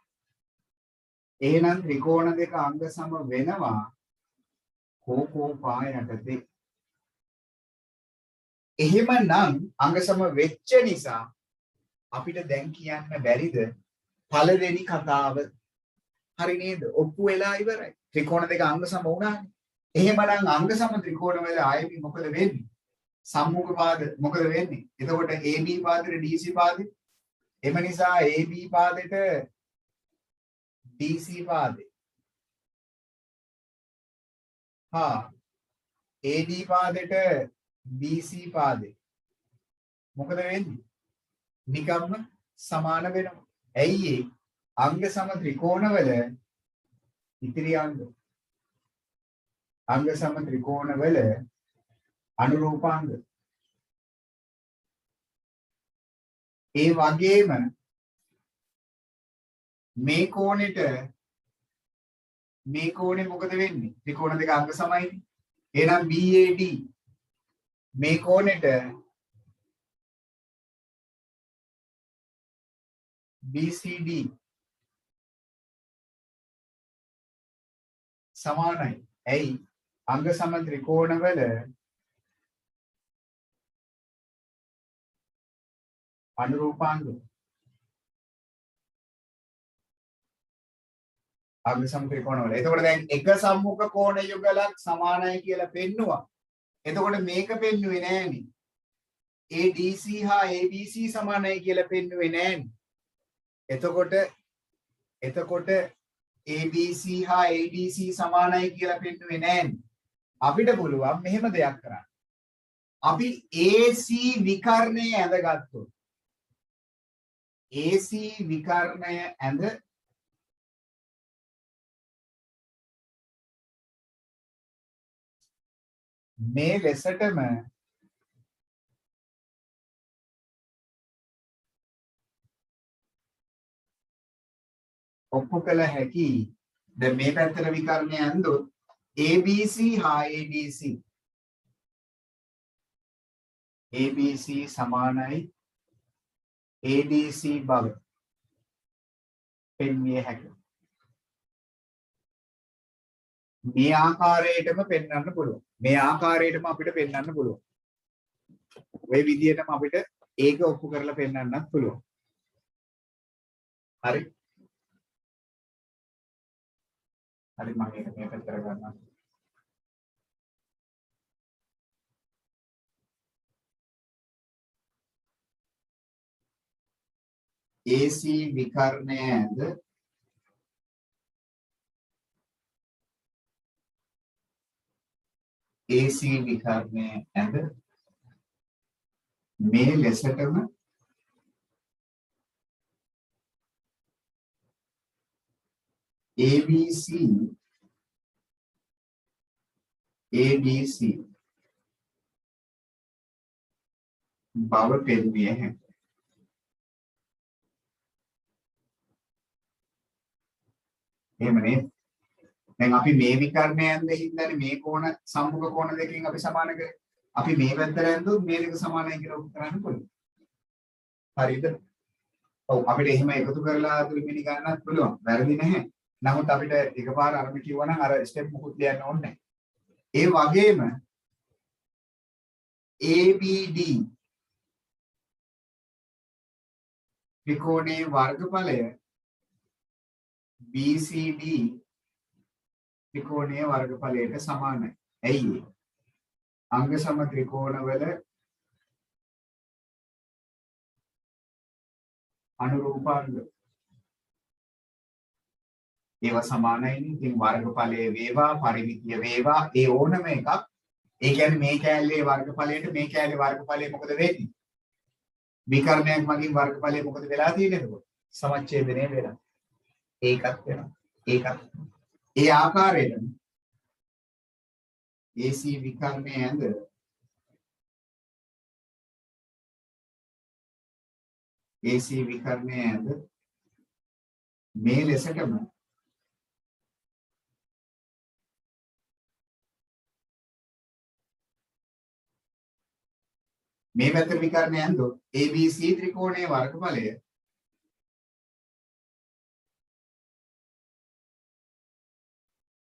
එහෙනම් ත්‍රිකෝණ දෙක අංග සම වෙනවා කෝ පා යටතේ. එහෙමනම් අංග සම වෙච්ච නිසා අපිට දැන් කියන්න බැරිද පළවෙනි කතාව? හරි නේද? ඔප්පු වෙලා ඉවරයි. ත්‍රිකෝණ දෙක අංග සම වුණානේ. එහෙමනම් අංග සම ත්‍රිකෝණ වල ආයෙත් මොකද වෙන්නේ? සම්මුඛ පාද මොකද වෙන්නේ? එතකොට AB පාදෙට DC පාදෙ. එම නිසා AB පාදෙට DC පාදෙ. AD පාදෙට BC පාදෙ. මොකද වෙන්නේ? නිකම්ම සමාන වෙනවා. ඇයි ඒ? අංග සම ත්‍රිකෝණවල ඉතිරි අංග සම ත්‍රිකෝණවල අනුරූපාංග. ඒ වගේම මේ කෝණේ මොකද වෙන්නේ? ත්‍රිකෝණ දෙක අංග සමයිනේ. එහෙනම් BAD මේ කෝණෙට BCD සමානයි. ඇයි? අංග සම ත්‍රිකෝණවල අනුරූපාංග. අංග සම ත්‍රිකෝණවල. එතකොට දැන් එක සම්මුඛ කෝණ යුගලක් සමානයි කියලා පෙන්නවා. එතකොට මේක පෙන්නුවේ නෑනේ. ADC හා ABC සමානයි කියලා පෙන්නුවේ නෑනේ. එතකොට ABC හා ADC සමානයි කියලා පෙන්නුවේ නෑනේ. අපිට පුළුවන් මෙහෙම දෙයක් කරන්න. අපි AC විකර්ණය ඇඳගත්තොත් AC විකර්ණය ඇඳ මේ ලෙසටම ඔප්පු කළ හැකි. දැන් මේ පැත්තට විකර්ණය ඇඳොත් ABC හා ADC සමානයි ADC බව පෙන්විය හැකියි. මේ ආකාරයටම පෙන්වන්න පුළුවන්. මේ ආකාරයටම අපිට පෙන්වන්න පුළුවන්. ওই විදිහටම අපිට ඒක ඔප්පු කරලා පෙන්වන්නත් පුළුවන්. හරි. හරි මම ඒක මේ පැත්තට ගන්නවා. AC විකර්ණය ඇද AC විකර්ණය ඇද මේ ලෙසටම ABC ADC බව පෙන්විය හැකියි. එහෙම නේද? දැන් අපි මේ විකර්ණයෙන් දෙහින්දානේ මේ කෝණ සම්මුඛ කෝණ දෙකකින් අපි සමාන කරේ. අපි මේ පැත්තට ඇඳුවොත් මේ දෙක සමානයි කියලා ඔප්පු කරන්න පුළුවන්. හරිද? ඔව් අපිට එහෙම එකතු කරලා තුලිමිනි ගන්නත් පුළුවන්. වැරදි නැහැ. නමුත් අපිට එකපාර අරම කිව්වනම් අර ස්ටෙප් මුකුත් ලියන්න ඕනේ නැහැ. ඒ වගේම ABD ත්‍රිකෝණයේ වර්ගඵලය BCD ත්‍රිකෝණයේ වර්ගඵලයට සමානයි. ඇයි ඒ? අංග සම ත්‍රිකෝණවල අනුරූපාංග ඒවා සමානයිනේ. ඉතින් වර්ගඵලයේ වේවා පරිමිතිය වේවා ඒ ඕනම එකක්. ඒ කියන්නේ මේ කෑල්ලේ වර්ගඵලයට මේ කෑල්ලේ වර්ගඵලය මොකද වෙන්නේ? විකර්ණයක් මගින් වර්ගඵලය මොකද වෙලා තියෙන්නේ එතකොට? සමච්ඡේදනය වෙනවා. ඒකත් වෙනවා. ඒකත් ඒ ආකාරයෙන් AC විකර්ණය ඇඳ AC විකර්ණය ඇඳ මේ ලෙසටම මේ පැත්තට විකර්ණය ඇඳොත් ABC ත්‍රිකෝණයේ වර්ගඵලය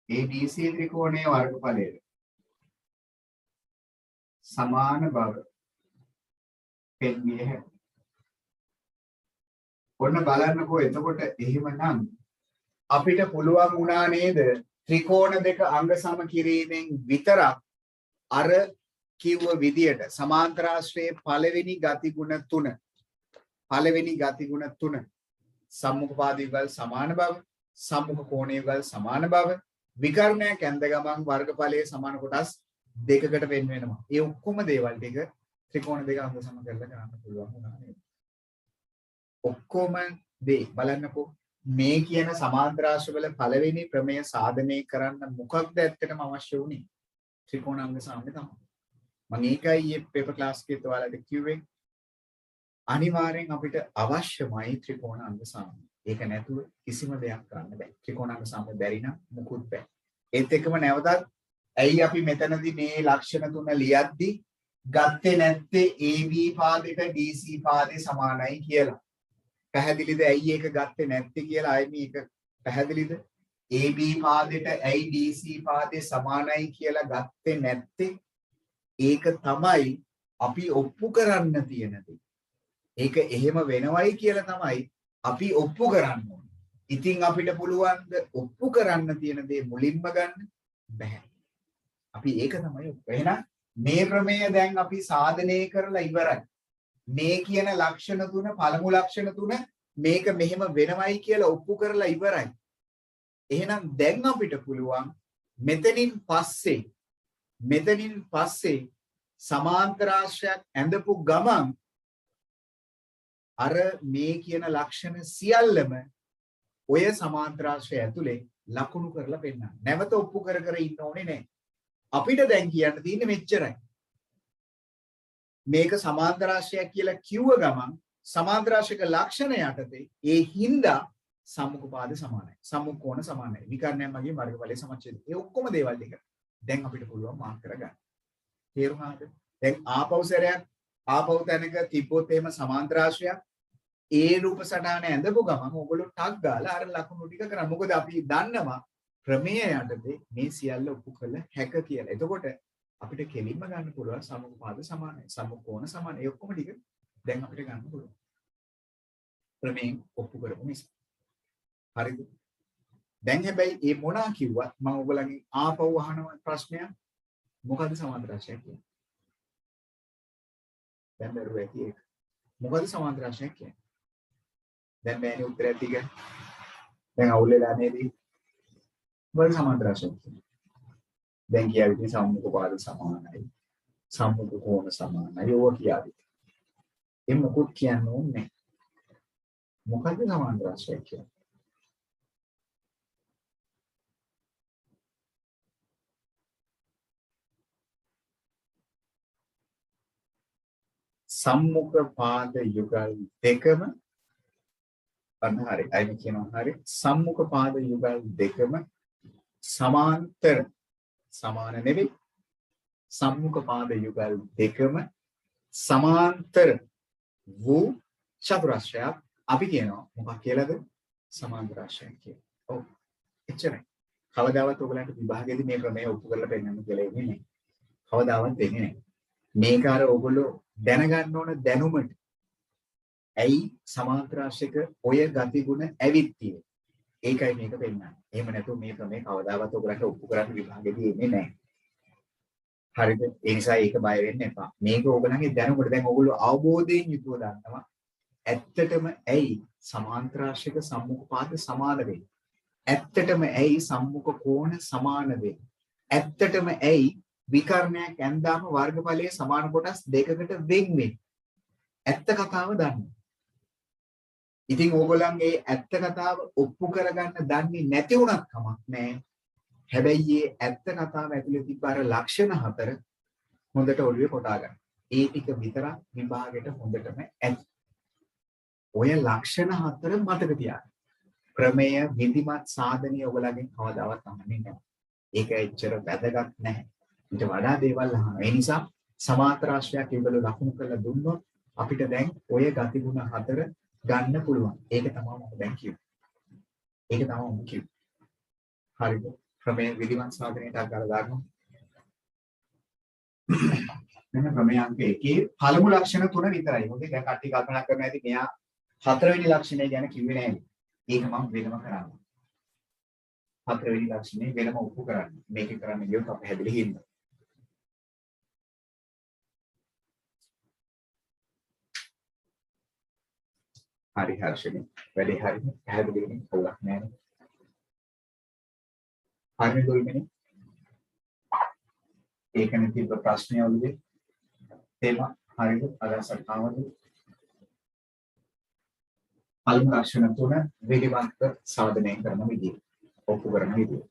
ADC ත්‍රිකෝණයේ වර්ගඵලයට සමාන බව පෙන්විය හැකියි. ඔන්න බලන්නකෝ එතකොට එහෙමනම් අපිට පුළුවන් වුණා නේද ත්‍රිකෝණ දෙක අංග සම කිරීමෙන් විතරක් අර කිව්ව විදියට සමාන්තරාශ්‍රයේ පළවෙනි ගතිගුණ තුන සම්මුඛ පාදයුගල් සමාන බව සම්මුඛ කෝණයුගල් සමාන බව විකර්ණයක් ඇඳ ගමන් වර්ගඵලයේ සමාන කොටස් දෙකකට වෙන් වෙනවා. ඒ ඔක්කොම දේවල් ටික ත්‍රිකෝණ දෙක අංග සම කරලා කරන්න පුළුවන් වුණා නේද? ඔක්කොම දේ බලන්නකෝ මේ කියන සමාන්තරාශ්‍රවල පළවෙනි ප්‍රමේය සාධනය කරන්න මොකක්ද ඇත්තටම අවශ්‍ය වුනේ? ත්‍රිකෝණාංග සාමය තමයි. මම ඒකයි මේ පේපර් ක්ලාස් එකේ ඔයාලට කිව්වේ අනිවාර්යෙන් අපිට අවශ්‍යමයි ත්‍රිකෝණාංග සාමය. ඒක නැතුව කිසිම දෙයක් කරන්න බෑ. ත්‍රිකෝණාංග සාමය බැරි නම් මුකුත් බෑ. ඒත් එක්කම නැවතත් ඇයි අපි මෙතනදී මේ ලක්ෂණ තුන ලියද්දි ගත්තේ නැත්තේ AB පාදයට DC පාදේ සමානයි කියලා. පැහැදිලිද ඇයි ඒක ගත්තේ නැත්තේ කියලා? ආයි මේක පැහැදිලිද? AB පාදයට ඇයි DC පාදේ සමානයි කියලා ගත්තේ නැත්තේ? ඒක තමයි අපි ඔප්පු කරන්න තියෙන දේ. ඒක එහෙම වෙනවයි කියලා තමයි අපි ඔප්පු කරන්න ඕනේ. ඉතින් අපිට පුළුවන් ද ඔප්පු කරන්න තියෙන දේ මුලින්ම ගන්න? බැහැ. අපි ඒක තමයි ඔප්පු. එහෙනම් මේ ප්‍රමේය දැන් අපි සාධනය කරලා ඉවරයි. මේ කියන ලක්ෂණ තුන පළමු ලක්ෂණ තුන මේක මෙහෙම වෙනවයි කියලා ඔප්පු කරලා ඉවරයි. එහෙනම් දැන් අපිට පුළුවන් මෙතනින් පස්සේ සමාන්තරාශ්‍රයක් ඇඳපු ගමන් අර මේ කියන ලක්ෂණ සියල්ලම ඔය සමාන්තරාශ්‍රය ඇතුලේ ලකුණු කරලා පෙන්නන්න. නැවත ඔප්පු කර ඉන්න ඕනේ නැහැ. අපිට දැන් කියන්න තියෙන්නේ මෙච්චරයි. මේක සමාන්තරාශ්‍රයක් කියලා කිව්ව ගමන් සමාන්තරාශ්‍රයක ලක්ෂණ යටතේ ඒ හින්දා සම්මුඛ පාද සමානයි. සම්මුඛ කෝණ සමානයි. විකර්ණයන් මගින් වර්ගඵලයේ සමච්ඡේදය. ඒ ඔක්කොම දේවල් ටික දැන් අපිට පුළුවන් මාක් කරගන්න. තේරුණාද? දැන් ආපහු තැනක තිබ්බොත් එහෙම සමාන්තරාශ්‍රයක් ඒ රූප සටහන ඇඳපු ගමන් ඕගොල්ලෝ ටක් ගාලා අර ලකුණු ටික කරා. මොකද අපි දන්නවා ප්‍රමේය යටතේ මේ සියල්ල ඔප්පු කළ හැක කියලා. එතකොට අපිට කෙලින්ම ගන්න පුළුවන් සම්මුඛපාද සමානයි. සම්මුඛ සමානයි. ඒ ඔක්කොම ටික දැන් අපිට ගන්න පුළුවන්. ප්‍රමේයෙන් ඔප්පු කරමු නිසා. හරිද? දැන් හැබැයි මේ මොනා කිව්වත් මම ඔයගලගෙන් ආපහු අහන ප්‍රශ්නයක් මොකද්ද සමාන්තර රාශියක් කියන්නේ? දැන් දරුවෝ ඇති ඒක. මොකද්ද සමාන්තර රාශියක් කියන්නේ? දැන් බෑනේ උත්තරයක් ටික. දැන් අවුල් වෙලා නේද? මොකද්ද සමාන්තර රාශියක් කියන්නේ? දැන් කියාවිදී සම්මුඛ පාද සමානයි. සම්මුඛ කෝණ සමානයි. ඕවා කියාවිදී. ඒ මොකුත් කියන්න ඕනේ නැහැ. මොකද්ද සමාන්තර රාශියක් කියන්නේ? සම්මුඛ පාද යුගල් දෙකම අන්න හරි. අයිම කියනවා හරි. සම්මුඛ පාද යුගල් දෙකම සමාන්තර සමාන නෙවෙයි. සම්මුඛ පාද යුගල් දෙකම සමාන්තර වූ චතුරස්‍රයක් අපි කියනවා මොකක් කියලාද? සමාන්තර රාශියක් කියලා. ඔව්. එච්චරයි. කවදාවත් ඔයගලන්ට විභාගයේදී මේ ක්‍රමය ඔප්පු කරලා පෙන්නන්න කියලා ඉන්නේ නැහැ. කවදාවත් වෙන්නේ නැහැ. මේක අර ඔයගොල්ලෝ දැනගන්න ඕන දැනුමට. ඇයි සමාන්තර රාශියක ඔය ගති ගුණ ඇවිත් තියෙන්නේ? ඒකයි මේක පෙන්නන්නේ. එහෙම නැතුව මේ ක්‍රමය කවදාවත් ඔයගලන්ට ඔප්පු කරන්න විභාගෙදී එන්නේ නැහැ. හරිද? ඒ නිසා ඒක බය වෙන්න එපා. මේක ඔයගලන්ගේ දැනුමට දැන් ඔයගොල්ලෝ අවබෝධයෙන් යුතුව දන්නවා. ඇත්තටම ඇයි සමාන්තර රාශියක සම්මුඛ පාද සමාන වෙන්නේ? ඇත්තටම ඇයි සම්මුඛ කෝණ සමාන වෙන්නේ? ඇත්තටම ඇයි විකර්ණයක් ඇන්දාම වර්ගඵලයේ සමාන කොටස් දෙකකට වෙන් වෙන්නේ? ඇත්ත කතාව දන්න. ඉතින් ඕගොල්ලන්ගේ ඇත්ත කතාව ඔප්පු කරගන්න දන්නේ නැති වුණත් කමක් නැහැ. හැබැයි මේ ඇත්ත කතාව ඇතුලේ තිබ්බ අර ලක්ෂණ හතර හොඳට ඔළුවේ කොටා ගන්න. ඒ ටික විතරක් විභාගෙට හොඳටම ඇති. ඔය ලක්ෂණ හතර මතක තියාගන්න. ප්‍රමේය විධිමත් සාධනීය ඔයගොල්ලන්ගෙන් කවදාවත් අහන්නේ නැහැ. ඒක එච්චර වැදගත් නැහැ. ඊට වඩා දේවල් අහනවා. ඒ නිසා සමාන්තර රාශියක් ඒගොල්ලෝ ලකුණු කරලා දුන්නොත් අපිට දැන් ඔය ගතිගුණ හතර ගන්න පුළුවන්. ඒක තමයි මම දැන් කිව්වේ. ඒක තමයි මම කිව්වේ. හරිද? ප්‍රමේය විධිමත් සාධනයට අගල දාගමු. මෙන්න ප්‍රමේය අංක 1 පළමු ලක්ෂණ තුන විතරයි. මොකද දැන් කට්ටිය කල්පනා කරනවා ඇති මෙයා හතරවෙනි ලක්ෂණය ගැන කිව්වේ නැහැ. ඒක මම වෙනම කරන්නේ. හතරවෙනි ලක්ෂණය වෙනම ඔප්පු කරන්න. මේක කරන්න ගියොත් අප හැදෙලි හින්න. හරි හර්ෂණි. වැඩි හරි පැහැදිලිවම කවුරක් නැහැ. හරි දුල්මිනි. ඒකනේ තිබ්බ ප්‍රශ්නය ඔළුවේ. තේම හරිද? අදහසක් ආවද? පළමු ලක්ෂණ තුන විධිමත් සාධනය කරන විදිය. ඔප්පු කරන විදිය.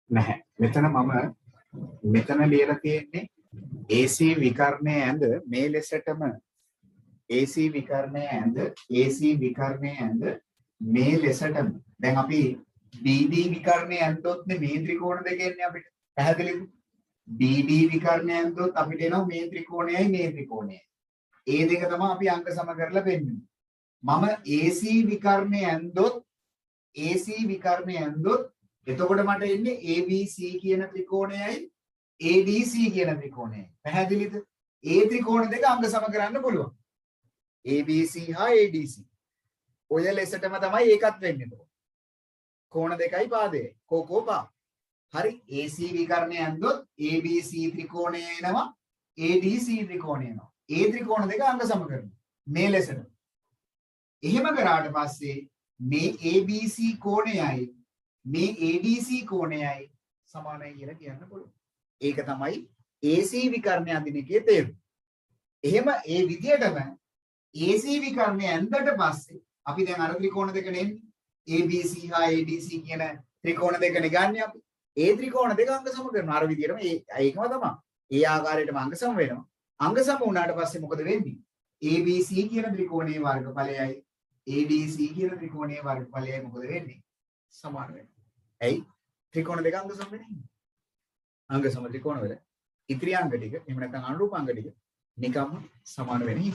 නැහැ. මෙතන ලියලා තියෙන්නේ AC විකර්ණය ඇඳ මේ ලෙසටම AC විකර්ණය ඇඳ මේ ලෙසටම දැන් අපි BD විකර්ණය ඇඳොත් මේ ත්‍රිකෝණ දෙක එන්නේ අපිට පැහැදිලිද? BD විකර්ණය ඇඳොත් අපිට එනවා මේ ත්‍රිකෝණයයි මේ ත්‍රිකෝණයයි. ඒ දෙක තමයි අපි අංක සම කරලා පෙන්නන්නේ. මම AC විකර්ණය ඇඳොත් එතකොට මට එන්නේ ABC කියන ත්‍රිකෝණයයි ADC කියන ත්‍රිකෝණයයි. පැහැදිලිද? ඒ ත්‍රිකෝණ දෙක අංක සම කරන්න පුළුවන්. ABC හා ADC. ඔය ලෙසටම තමයි ඒකත් වෙන්නේ. කෝණ දෙකයි පාදයයි. කෝපා. හරි AC විකර්ණය ඇඳොත් ABC ත්‍රිකෝණය එනවා ADC ත්‍රිකෝණය එනවා. ඒ ත්‍රිකෝණ දෙක අංග සම කරනවා. මේ ලෙසට. එහෙම කරාට පස්සේ මේ ABC කෝණයයි මේ ADC කෝණයයි සමානයි කියලා කියන්න පුළුවන්. ඒක තමයි AC විකර්ණය අඳින එකේ තේරුම. එහෙම ඒ විදියටම AC විකර්ණය ඇඳට පස්සේ අපි දැන් අර ත්‍රිකෝණ දෙක නෙන්නේ ABC හා ADC කියන ත්‍රිකෝණ දෙකනේ ගන්න අපි. ඒ ත්‍රිකෝණ දෙක අංග සම කරනවා. අර විදියටම ඒකම තමයි. ඒ ආකාරයටම අංග සම වෙනවා. අංග සම වුණාට පස්සේ මොකද වෙන්නේ? ABC කියන ත්‍රිකෝණයේ වර්ගඵලයයි ADC කියන ත්‍රිකෝණයේ වර්ගඵලයයි මොකද වෙන්නේ? සමාන වෙනවා. ඇයි? ත්‍රිකෝණ දෙක අංග සම වෙන්නේ. අංග සම ත්‍රිකෝණ වල ඉතිරි අංග ටික එහෙම නැත්නම් අනුරූප අංග ටික නිකම්ම සමාන වෙන්නේ.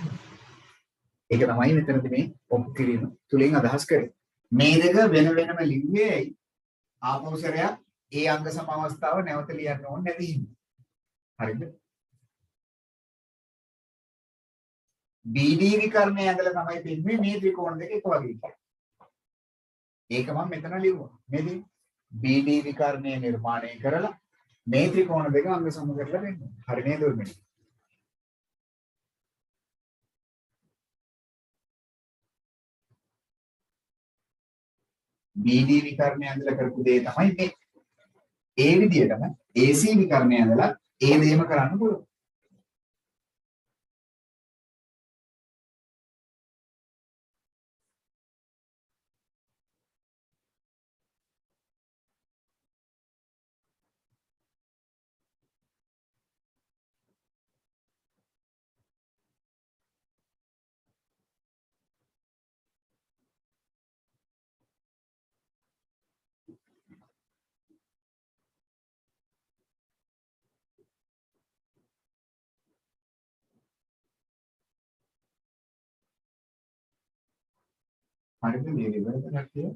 ඒක තමයි මෙතනදී මේ ඔප් කිරීම තුලින් අදහස් කරන්නේ. මේ දෙක වෙන වෙනම ලිව්වේ ආපෞසරයක් ඒ අංග සම අවස්ථාව නැවත ලියන්න ඕනේ නැති හින්දා. හරිද? BD විකර්ණය ඇඳලා තමයි දෙන්නේ මේ ත්‍රිකෝණ දෙක එක වගේ කියලා. ඒක මම මෙතන ලිව්වා. නේද? BD විකර්ණය නිර්මාණය කරලා මේ ත්‍රිකෝණ දෙක අංග සම කරලා දෙන්න. හරි නේද උර්මිණි? BD විකර්ණය ඇඳලා කරපු දේ තමයි මේ. ඒ විදිහටම AC විකර්ණය ඇඳලා ඒ දේම කරන්න පුළුවන්. හරිද? මේ විවරණයක් කියලා.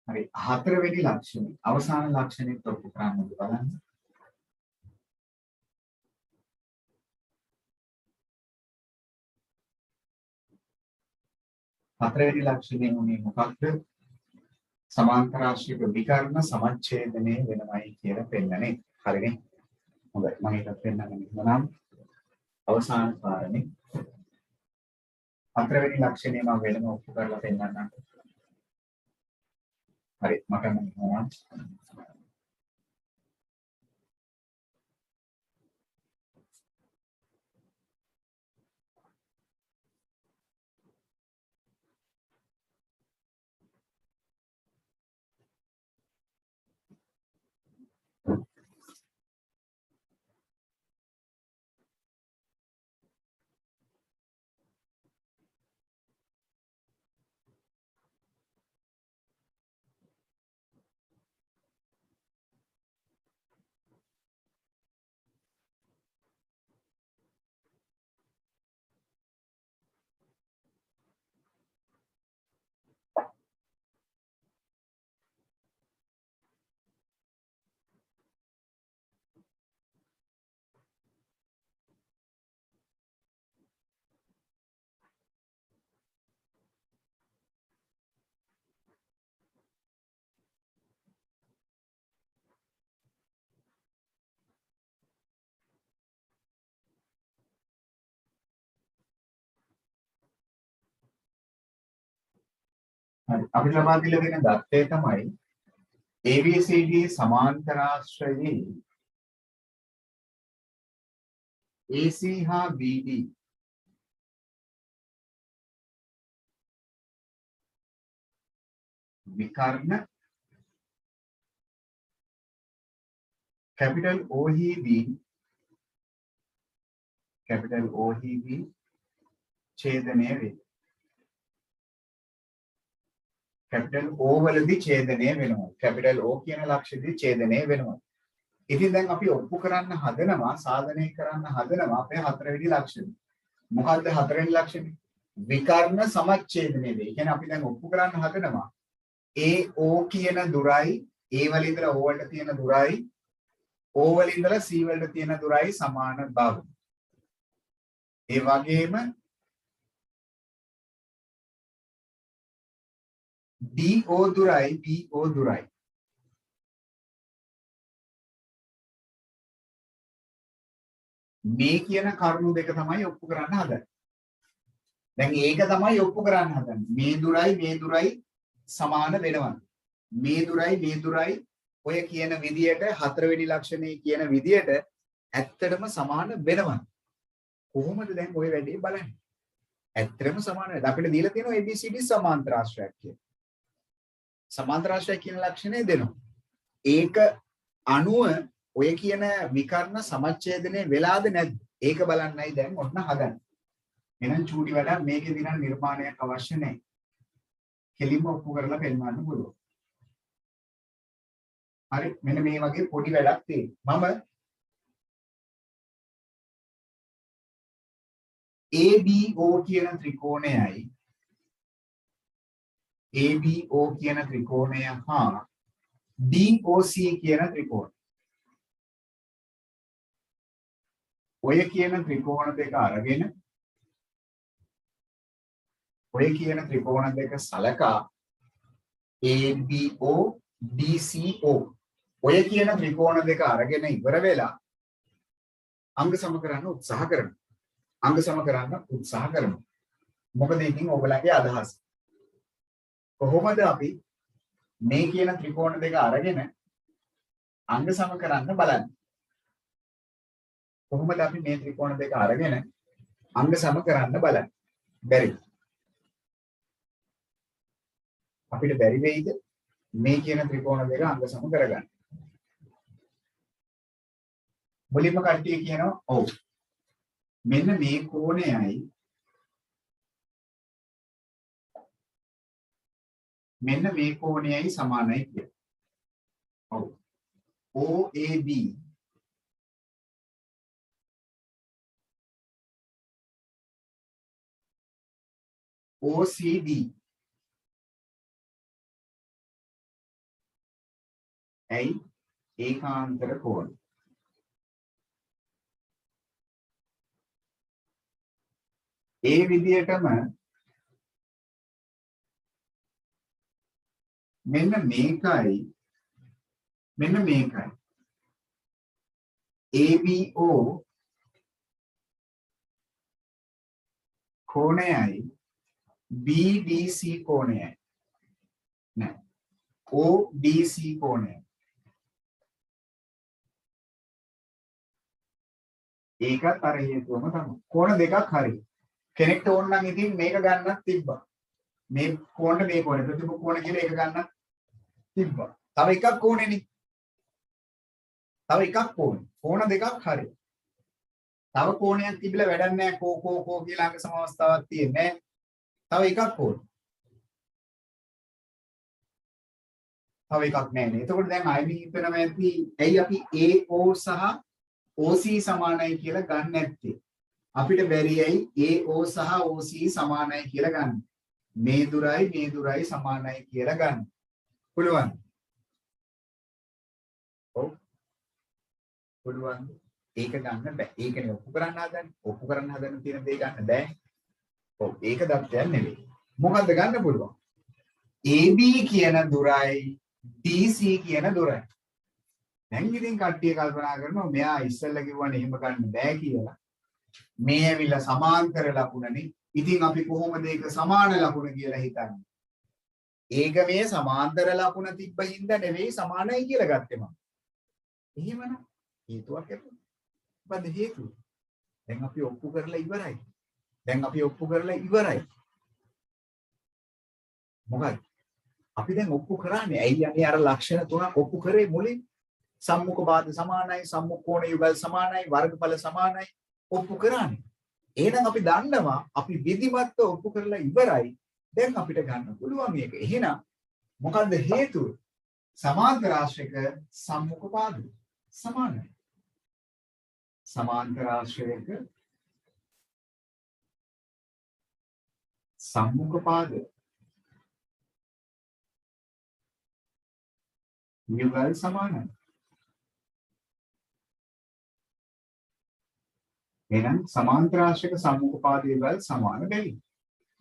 හරි. හතරවෙනි ලක්ෂණය. අවසාන ලක්ෂණෙත් ඔප්පු කරන්න බලන්න. හතරවෙනි ලක්ෂණය උනේ මොකක්ද? සමාන්තරාශ්‍රික විකර්ණ සමච්ඡේදනය වෙනවයි කියලා පෙන්නන්නේ. හරිනේ? හොඳයි. මම ඒකත් පෙන්නන්න නම් අවසාන කාරණේ හතරවෙනි ලක්ෂණය මම වෙනම ඔප්පු කරලා පෙන්නන්නම්. හරි. මට මොනවා හරි. අපිට ලබා දීලා තියෙන දත්තය තමයි ABCD සමාන්තරාශ්‍රයේ AC හා BD විකර්ණ capital O හිදී ඡේදනය වේ. capital O වලදී ඡේදනය වෙනවා. capital O කියන ලක්ෂණදී ඡේදනය වෙනවා. ඉතින් දැන් අපි ඔප්පු කරන්න හදනවා සාධනය කරන්න හදනවා අපේ හතරවෙනි ලක්ෂණය. මොකද්ද හතරවෙනි ලක්ෂණය? විකර්ණ සමච්ඡේදනය වේ. කියන්නේ අපි දැන් ඔප්පු කරන්න හදනවා AO කියන දුරයි A වල ඉඳලා O වලට තියෙන දුරයි O වල ඉඳලා C වලට තියෙන දුරයි සමාන බව. ඒ වගේම DO දුරයි BO දුරයි මේ කියන කරුණු දෙක තමයි ඔප්පු කරන්න හදන්නේ. දැන් ඒක තමයි ඔප්පු කරන්න හදන්නේ. මේ දුරයි සමාන වෙනවා. මේ දුරයි ඔය කියන විදියට හතරවෙනි ලක්ෂණේ කියන විදියට ඇත්තටම සමාන වෙනවා. කොහොමද දැන් ඔය වැඩේ බලන්නේ? ඇත්තටම සමාන වෙනවා. අපිට දීලා තියෙනවා ABCD සමාන්තර ආශ්‍රයක් කියලා. සමාන්තර ආශ්‍රය කියන ලක්ෂණය දෙනවා. ඒක අණුව ඔය කියන විකර්ණ සමච්ඡේදනයේ වෙලාද නැද්ද? ඒක බලන්නයි දැන් ඔන්න හදන්නේ. එහෙනම් චූටි වැඩක් මේකේදී නම් නිර්මාණයක් අවශ්‍ය නැහැ. කෙලින්ම ඔප්පු කරලා පෙන්නන්න පුළුවන්. හරි මෙන්න මේ වගේ පොඩි වැඩක් තියෙනවා. මම ABO කියන ත්‍රිකෝණයයි ABO කියන ත්‍රිකෝණය හා DOC කියන ත්‍රිකෝණය. ඔය කියන ත්‍රිකෝණ දෙක අරගෙන ඔය කියන ත්‍රිකෝණ දෙක සලකා ABO DCO ඔය කියන ත්‍රිකෝණ දෙක අරගෙන ඉවර වෙලා අංග සම කරන්න උත්සාහ කරනවා. මොකද ඉතින් ඔයගලගේ අදහස. කොහොමද අපි මේ කියන ත්‍රිකෝණ දෙක අරගෙන අංග සම කරන්න බලන්නේ? කොහොමද අපි මේ ත්‍රිකෝණ දෙක අරගෙන අංග සම කරන්න බලන්නේ? බැරි. අපිට බැරි වෙයිද මේ කියන ත්‍රිකෝණ දෙක අංග සම කරගන්න? මුලින්ම කට්ටිය කියනවා ඔව්. මෙන්න මේ කෝණයයි මෙන්න මේ කෝණයයි සමානයි කියලා. ඔව්. OAB OCD ඇයි ඒකාන්තර කෝණ. ඒ විදිහටම මෙන්න මේකයි ABO කෝණයයි BDC කෝණයයි නෑ ODC කෝණයයි. ඒකත් අර හේතුවම තමයි. කෝණ දෙකක් හරි. කෙනෙක්ට ඕන නම් ඉතින් මේක ගන්නත් තිබ්බා. මේ කෝණ මේ කෝණ ප්‍රතිපක්ෂ කෝණ කියලා එක ගන්නත් තිබ්බා. තව එකක් කෝණෙනේ. කෝණ දෙකක් හරි. තව කෝණයක් තිබිලා වැඩක් නැහැ. කෝ කියලා අංග සම අවස්ථාවක් තියෙන්නේ. තව එකක් කෝණ. තව එකක් නැහැ. එතකොට දැන් අයිමි හිතනවා ඇති ඇයි අපි AO සහ OC සමානයි කියලා ගන්න නැත්තේ? අපිට බැරියයි AO සහ OC සමානයි කියලා ගන්න. මේ දුරයි සමානයි කියලා ගන්න. පුළුවන්. ඔව්. පුළුවන්. ඒක ගන්න බෑ. ඒකනේ ඔප්පු කරන්න හදන්නේ. ඔප්පු කරන්න හදන තියෙන දේ ගන්න බෑ. ඔව් ඒක දත්තයක් නෙවෙයි. මොකද්ද ගන්න පුළුවන්? AB කියන දුරයි DC කියන දුරයි. දැන් ඉතින් කට්ටිය කල්පනා කරනවා මෙයා ඉස්සෙල්ලා කිව්වනේ එහෙම ගන්න බෑ කියලා. මේ ඇවිල්ලා සමාන්තර ලකුණනේ. ඉතින් අපි කොහොමද ඒක සමාන ලකුණ කියලා හිතන්නේ? ඒක මේ සමාන්තර ලකුණ තිබ්බ හින්දා නෙවෙයි සමානයි කියලා ගත්තේ මම. එහෙමනම් හේතුවක් ඇත. මොකද හේතුව? දැන් අපි ඔප්පු කරලා ඉවරයි. මොකද? අපි දැන් ඔප්පු කරන්නේ ඇයි අනේ අර ලක්ෂණ තුනක් ඔප්පු කරේ මුලින් සම්මුඛ පාද සමානයි සම්මුඛ කෝණ යුගල් සමානයි වර්ගඵල සමානයි ඔප්පු කරන්නේ. එහෙනම් අපි දන්නවා අපි විධිමත්ව ඔප්පු කරලා ඉවරයි. දැන් අපිට ගන්න පුළුවන් මේක. එහෙනම් මොකද්ද හේතුව? සමාන්තර ආශ්‍රයක සම්මුඛ පාද සමානයි. සමාන්තර ආශ්‍රයක සම්මුඛ පාද යුගල් සමානයි. එහෙනම් සමාන්තර ආශ්‍රයක සම්මුඛ පාද යුගල් සමාන වෙයි.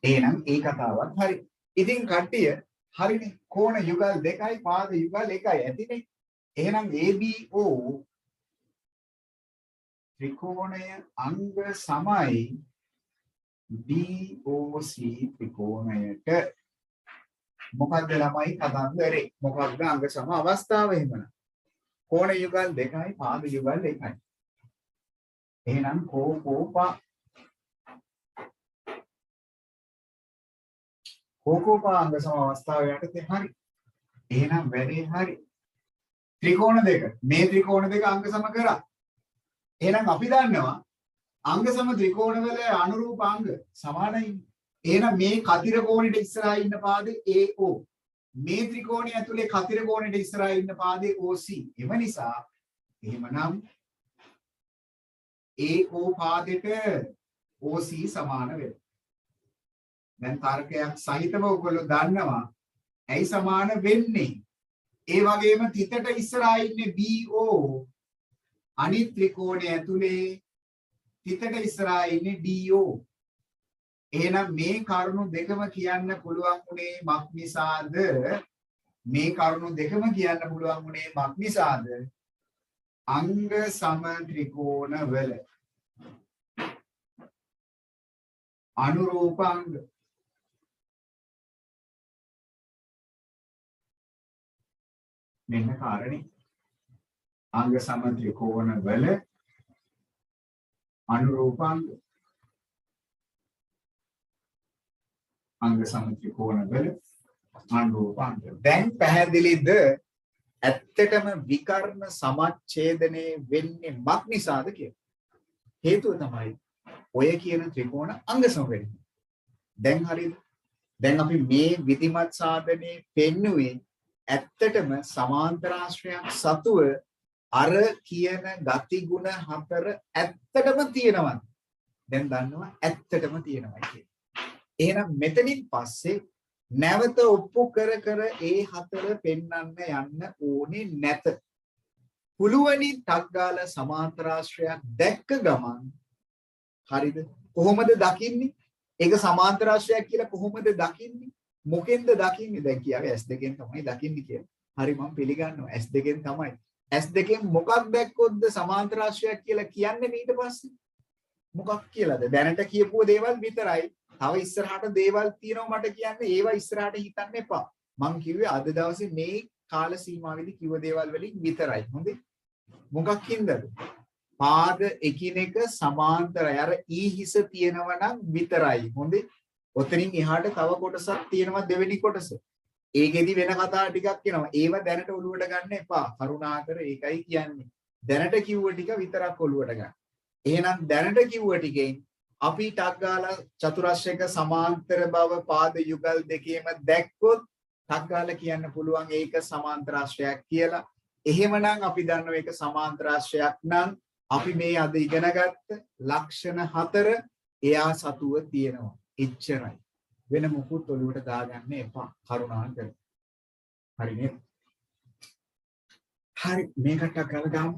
එහෙනම් ඒ කතාවත් හරි. ඉතින් කට්ටිය හරිනේ කෝණ යුගල් දෙකයි පාද යුගල් එකයි ඇතිනේ. එහෙනම් ABO ත්‍රිකෝණය අංග සමයි BOC ත්‍රිකෝණයට. මොකක්ද ළමයි කතන්දරේ? මොකක්ද අංග සම අවස්ථාව එහෙමනම්? කෝණ යුගල් දෙකයි පාද යුගල් එකයි. එහෙනම් කෝපා අංග සම අවස්ථාව යටතේ හරි. එහෙනම් වැඩේ හරි. ත්‍රිකෝණ දෙක මේ ත්‍රිකෝණ දෙක අංග සම කරා. එහෙනම් අපි දන්නවා අංග සම ත්‍රිකෝණවල අනුරූප අංග සමානයි. එහෙනම් මේ කතිර කෝණෙට ඉස්සරහා ඉන්න පාදේ AO. මේ ත්‍රිකෝණය ඇතුලේ කතිර කෝණෙට ඉස්සරහා ඉන්න පාදේ OC. එම නිසා එහෙමනම් AO පාදෙට OC සමාන වෙනවා. දැන් තර්කයක් සහිතව ඔයගොල්ලෝ දන්නවා ඇයි සමාන වෙන්නේ? ඒ වගේම තිතට ඉස්සරහා ඉන්නේ BO. අනිත් ත්‍රිකෝණය ඇතුලේ තිතට ඉස්සරහා ඉන්නේ DO. එහෙනම් මේ කරුණු දෙකම කියන්න පුළුවන් උනේ මක් නිසාද? මේ කරුණු දෙකම කියන්න පුළුවන් උනේ මක් නිසාද? අංග සම ත්‍රිකෝණ වල අනුරූප අංග. මෙන්න කාරණේ. අංග සම ත්‍රිකෝණ වල අනුරූප අංග. අංග සම ත්‍රිකෝණ වල අනුරූප අංග. දැන් පැහැදිලිද? ඇත්තටම විකර්ණ සමච්ඡේදනයේ වෙන්නේ මක් නිසාද කියලා? හේතුව තමයි ඔය කියන ත්‍රිකෝණ අංග සම වෙන්නේ. දැන් හරියද? දැන් අපි මේ විධිමත් සාධනයේ පෙන්නුවේ ඇත්තටම සමාන්තරාශ්‍රයයක් සතුව අර කියන ගති ගුණ හතර ඇත්තටම තියෙනවා. දැන් දන්නවා ඇත්තටම තියෙනවා කියලා. එහෙනම් මෙතනින් පස්සේ නැවත ඔප්පු කර කර ඒ හතර පෙන්වන්න යන්න ඕනේ නැත. පුළුවනි ටක් ගාලා සමාන්තරාශ්‍රයක් දැක්ක ගමන් හරිද? කොහොමද දකින්නේ? ඒක සමාන්තරාශ්‍රයක් කියලා කොහොමද දකින්නේ? මොකෙන්ද දකින්නේ? දැන් කියාවේ S2 තමයි දකින්නේ කියලා. හරි මම පිළිගන්නවා S2 තමයි. S2 මොකක් දැක්කොත්ද සමාන්තරාශ්‍රයක් කියලා කියන්නේ ඊට පස්සේ? මොකක් කියලාද? දැනට කියපුව දේවල් විතරයි. තව ඉස්සරහට දේවල් තියෙනවා මට කියන්නේ ඒවා ඉස්සරහට හිතන්න එපා. මං කිව්වේ අද දවසේ මේ කාල සීමාවෙදි කිව්ව දේවල් වලින් විතරයි. හොඳේ? මොකක් හින්දාද? පාද එකිනෙක සමාන්තරයි. අර ඊ හිස තියෙනවා නම් විතරයි. හොඳේ? ඔතනින් එහාට තව කොටසක් තියෙනවා දෙවෙනි කොටස. ඒකෙදි වෙන කතා ටිකක් එනවා. ඒව දැනට ඔලුවට ගන්න එපා. කරුණාකර ඒකයි කියන්නේ. දැනට කිව්ව ටික විතරක් ඔලුවට ගන්න. එහෙනම් දැනට කිව්ව ටිකෙන් අපි ටක් ගාලා චතුරස්‍රයක සමාන්තර බව පාද යුගල් දෙකේම දැක්කොත් ටක් ගාලා කියන්න පුළුවන් ඒක සමාන්තරාශ්‍රයක් කියලා. එහෙමනම් අපි දන්නවා ඒක සමාන්තරාශ්‍රයක් නම් අපි මේ අද ඉගෙනගත්ත ලක්ෂණ හතර එයා සතුව තියෙනවා. එච්චරයි. වෙන මොකුත් ඔලුවට දාගන්න එපා. කරුණාකර. හරි නේද? හරි මේකට ටක් ගාලා ගමු.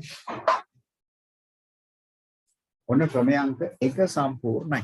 ඔන්න ක්‍රමයන්ක 1 සම්පූර්ණයි.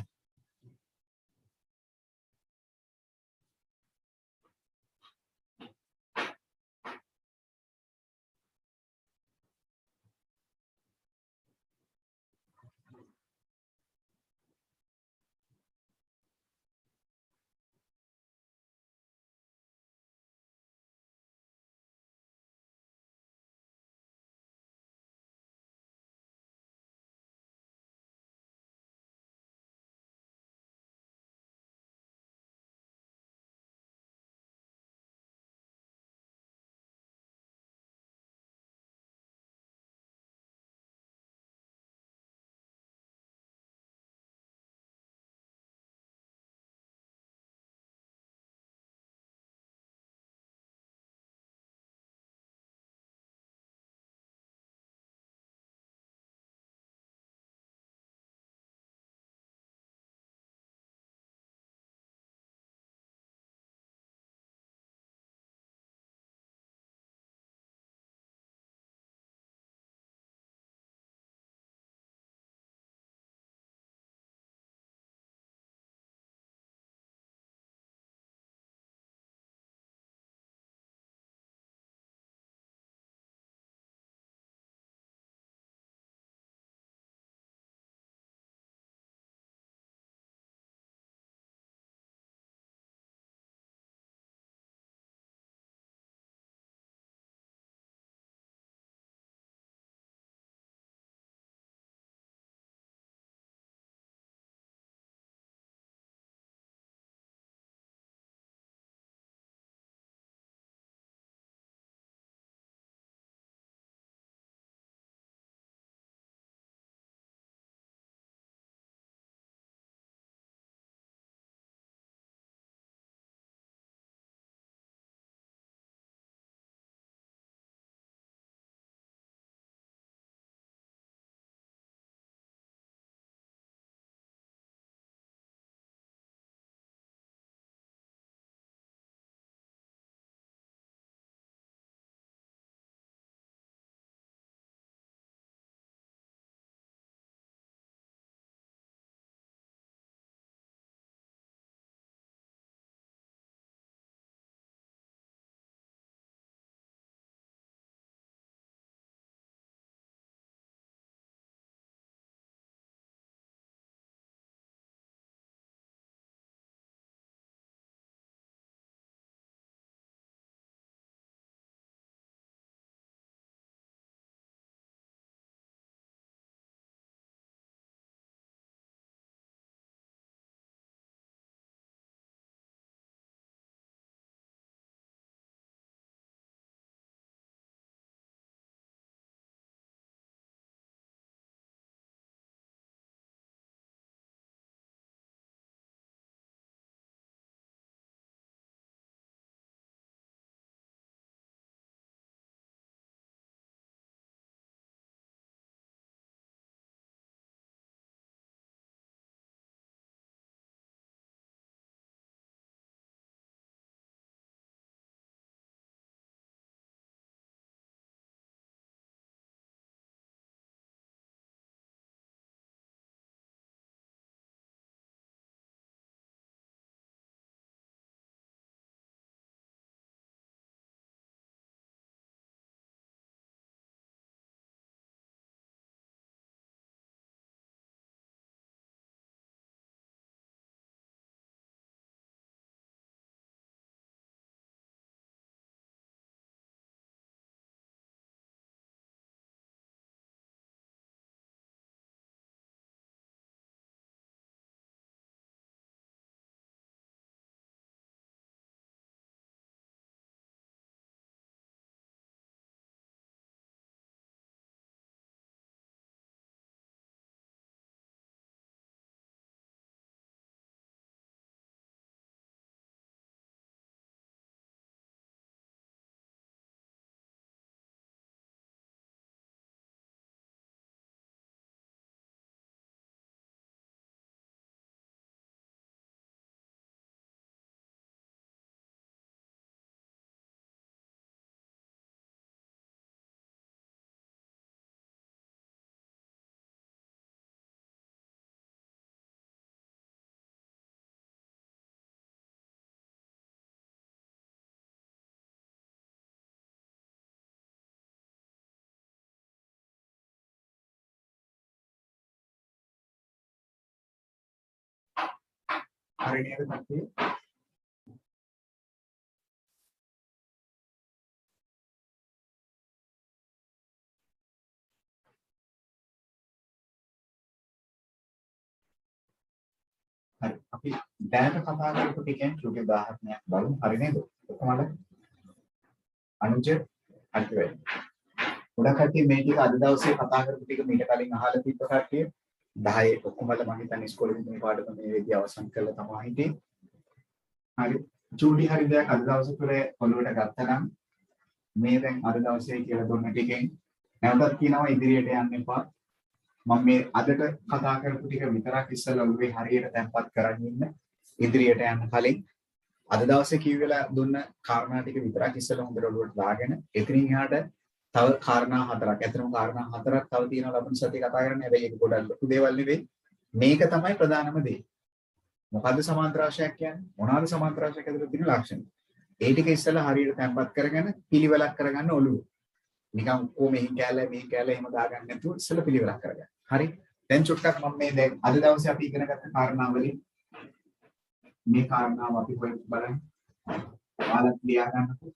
හරි නේද කට්ටිය? හරි. අපි දැනට කතා කරපු ටිකෙන් චුටි උදාහරණයක් බලමු. හරි නේද? කොහොමද? අනුජ හරි වෙයි. ගොඩක් කට්ටිය මේ ටික අද දවසේ කතා කරපු ටික මීට කලින් අහලා තිබ්බ කට්ටිය 10 ඔක්කොමලා මම හිතන්නේ ඉස්කෝලේ ඉන්න පාඩම මේ විදිහ අවසන් කරලා තමයි හිටියේ. හරි. චූටි හරි දෙයක් අද දවසේ තුල ඔළුවට ගත්තා නම් මේ දැන් අද දවසේ කියලා දුන්න ටිකෙන් නැවතත් කියනවා ඉදිරියට යන්න එපා. මම මේ අදට කතා කරපු ටික විතරක් ඉස්සෙල්ලා ඔළුවේ හරියට තැම්පත් කරගෙන ඉන්න. ඉදිරියට යන්න කලින් අද දවසේ කිව්වලා දුන්න කාරණා ටික විතරක් ඉස්සෙල්ලා හොඳට ඔළුවට දාගෙන එතනින් එහාට තව කාරණා හතරක්. ඇත්තටම කාරණා හතරක් තව තියෙනවා ලබන සතියේ කතා කරන්න. හැබැයි ඒක පොඩක් ලොකු දේවල් නෙවෙයි. මේක තමයි ප්‍රධානම දේ. මොකද්ද සමාන්තරාශයක් කියන්නේ? මොනවාද සමාන්තරාශයක් ඇතුළේ තියෙන ලක්ෂණ? ඒ ටික ඉස්සෙල්ලා හරියට තැම්පත් කරගෙන පිළිවෙලක් කරගන්න ඔළුව. නිකන් කොහොම මෙහි කැලේ එහෙම දාගන්න නැතුව ඉස්සෙල්ලා පිළිවෙලක් කරගන්න. හරි. දැන් චුට්ටක් මම මේ දැන් අද දවසේ අපි ඉගෙන ගත්ත කාරණා වලින් මේ කාරණාව අපි පොඩ්ඩක් බලන්න. ඔයාලා ලියා ගන්නකො.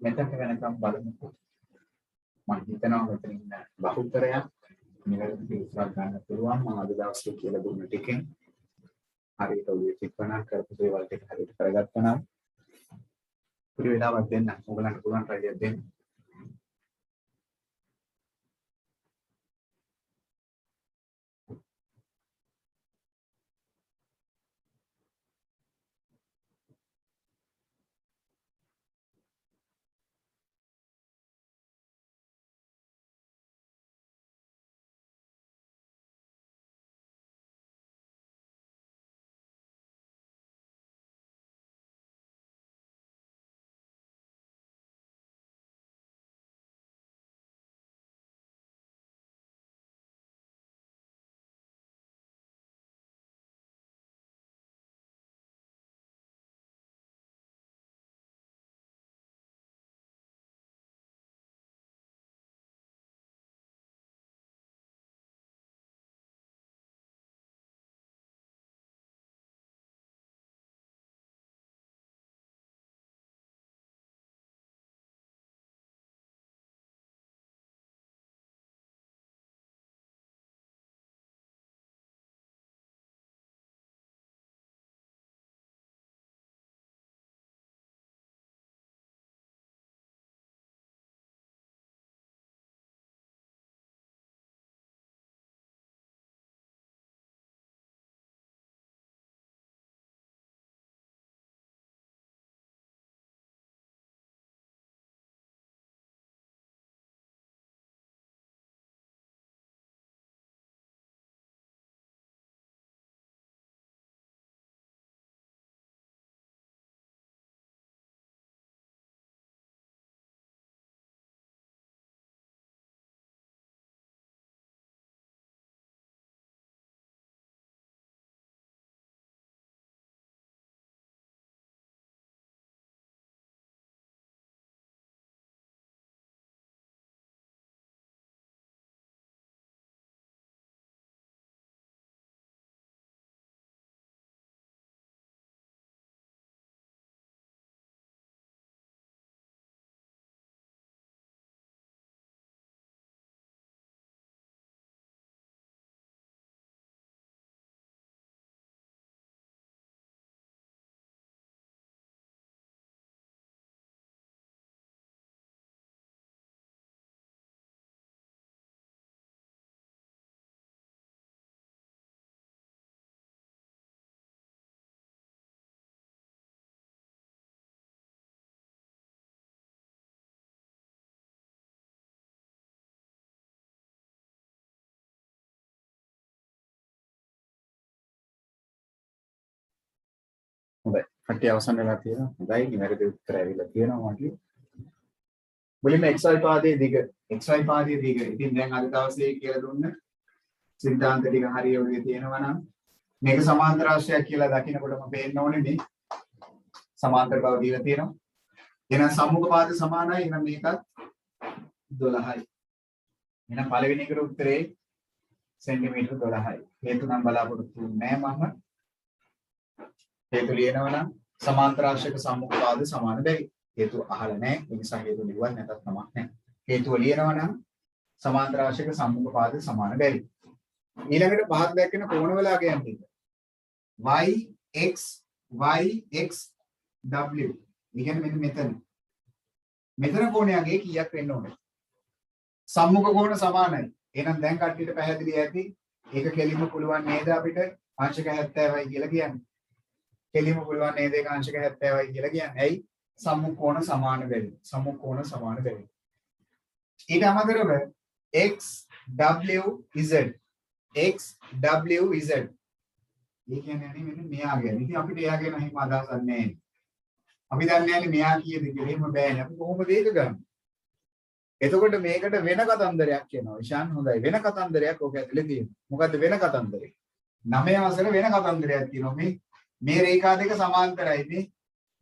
මෙතනට වෙනකම් බලමුකෝ. මම හිතනවා මෙතන ඉන්න බහුතරයක් නිවැරදි පිළිතුරක් ගන්න පුළුවන්. මම අද දවසේ කියලා දුන්න ටිකෙන් හරියට ඔය ටිකන කරපු දේවල් ටික හරියට කරගත්තා නම් පුරි වෙලාවක් දෙන්න. ඔයගලන්ට පුළුවන් try එකක් දෙන්න. හොඳයි. කට්ටිය අවසන් වෙලා තියෙනවා. හොඳයි. නිවැරදි උත්තර ඇවිල්ලා තියෙනවා මගේ. මුලින්ම xy පාදයේ දිග. xy පාදයේ දිග. ඉතින් දැන් අද දවසේ කියලා දුන්න සිද්ධාන්ත ටික හරිය ඔළුවේ තියෙනවා නම් මේක සමාන්තර රාශියක් කියලා දකිනකොටම පේන්න ඕනේ මේ සමාන්තර බව දීලා තියෙනවා. එහෙනම් සම්මුඛ පාද සමානයි. එහෙනම් මේකත් 12යි. එහෙනම් පළවෙනි එකට උත්තරේ සෙන්ටිමීටර 12යි. හේතු නම් බලාපොරොත්තු වෙන්නේ නැහැ මම. හේතු ලියනවා නම් සමාන්තර රාශියක සම්මුඛ පාද සමාන බැරි. හේතු අහලා නැහැ. ඒ නිසා හේතු ලියුවත් නැතත් කමක් නැහැ. හේතුව ලියනවා නම් සමාන්තර රාශියක සම්මුඛ පාද සමාන බැරි. ඊළඟට පහක් දැක්කන කෝණ වල අගයන් ටික. y x w. ඉගෙන මෙන්න මෙතන. මෙතන කෝණයගේ කීයක් වෙන්න ඕනේ? සම්මුඛ කෝණ සමානයි. එහෙනම් දැන් කට්ටියට පැහැදිලි ඇති. ඒක කෙලින්ම පුළුවන් නේද අපිට අංශක 70යි කියලා කියන්නේ. කෙලින්ම පුළුවන් නේද ඒක අංශක 70යි කියලා කියන්නේ. ඇයි? සම්මුඛ කෝණ සමාන වෙන්නේ. සම්මුඛ කෝණ සමාන වෙන්නේ. ඊට අමතරව x w z x w z. ඒ කියන්නේ මෙන්න මෙයා ගැන. ඉතින් අපිට එයා ගැන හිම අදහසක් නැහැ. අපි දන්නේ නැහැ මෙයා කීයද කියලා. එහෙම බෑනේ. අපි කොහොමද ඒක ගන්නේ? එතකොට මේකට වෙන කතන්දරයක් කියනවා. ඉෂාන් හොඳයි. වෙන කතන්දරයක් ඕක ඇතුලේ තියෙනවා. මොකද්ද වෙන කතන්දරය? 9 වසර වෙන කතන්දරයක් තියෙනවා. මේ රේඛා දෙක සමාන්තරයි මේ.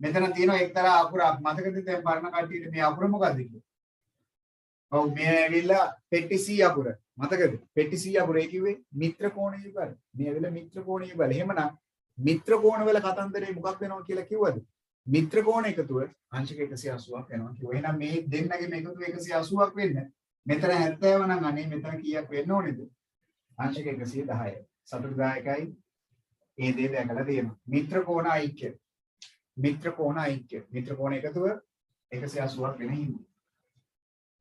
මෙතන තියෙනවා එක්තරා අකුරක්. මතකද දැන් පරණ කට්ටියට මේ අකුර මොකද්ද කියලා? ඔව් මේ ඇවිල්ලා පෙට්ටි C අකුර. මතකද? පෙට්ටි C අකුර ඒ කිව්වේ මිත්‍ර කෝණීය යුගල. මේ ඇවිල්ලා මිත්‍ර කෝණීය යුගල. එහෙමනම් මිත්‍ර කෝණ වල කතන්දරේ මොකක් වෙනවද කියලා කිව්වද? මිත්‍ර කෝණ එකතුව අංශක 180ක් වෙනවා කිව්වා. එහෙනම් මේ දෙන්නගේ එකතුව 180ක් වෙන්න. මෙතන 70 නම් අනේ මෙතන කීයක් වෙන්න ඕනේද? අංශක 110යි. සතුටුදායකයි. ඒ දේ දැකලා තියෙනවා. මිත්‍ර කෝණ ඓක්‍ය. මිත්‍ර කෝණ ඓක්‍ය. මිත්‍ර කෝණ එකතුව 180ක් වෙන හින්දා.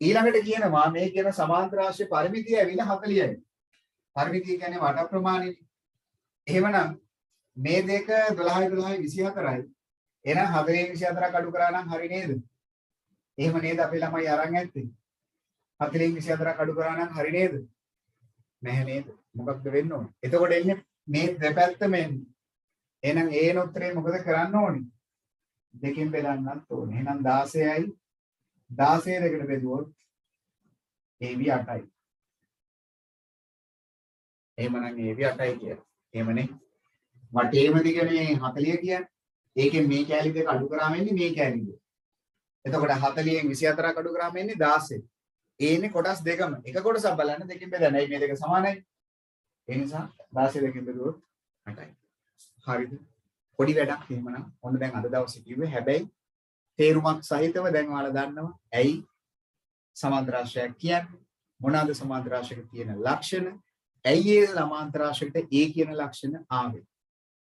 ඊළඟට කියනවා මේ කියන සමාන්තර රාශිය පරිමිතිය ඇවිල්ලා 40යි. පරිමිතිය කියන්නේ වට ප්‍රමාණයනේ. එහෙමනම් මේ දෙක 12යි 24යි. එහෙනම් 4 24ක් අඩු කරා නම් හරි නේද? එහෙම නේද අපේ ළමයි අරන් ඇත්තේ? 4 24ක් අඩු කරා නම් හරි නේද? නැහැ නේද? මොකක්ද වෙන්න ඕනේ? එතකොට එන්නේ මේ දෙපැත්තම එන්නේ. එහෙනම් ඒන උත්තරේ මොකද කරන්න ඕනේ? දෙකෙන් බෙදන්නත් ඕනේ. එහෙනම් 16යි 16 දෙකට බෙදුවොත් AB 8යි. එහෙමනම් AB 8යි කියන්නේ. එහෙමනේ. වටේම දිගනේ 40 කියන්නේ. ඒකෙන් මේ කැලි දෙක අඩු කරාම එන්නේ මේ කැලි දෙක. එතකොට 40න් 24ක් අඩු කරාම එන්නේ 16. ඒනේ කොටස් දෙකම. එක කොටසක් බලන්න දෙකෙන් බෙදන්න. මේ දෙක සමානයි. ඒ නිසා 16 දෙකෙන් බෙදුවොත් 8යි. හරිද? පොඩි වැඩක් එහෙමනම්. ඔන්න දැන් අද දවසේ කිව්වේ. හැබැයි තේරුමක් සහිතව දැන් ඔයාලා දන්නවා. ඇයි සමාන්තර රාශියක් කියන්නේ? මොනවාද සමාන්තර රාශියක තියෙන ලක්ෂණ? ඇයි ඒ සමාන්තර රාශියකට ඒ කියන ලක්ෂණ ආවේ?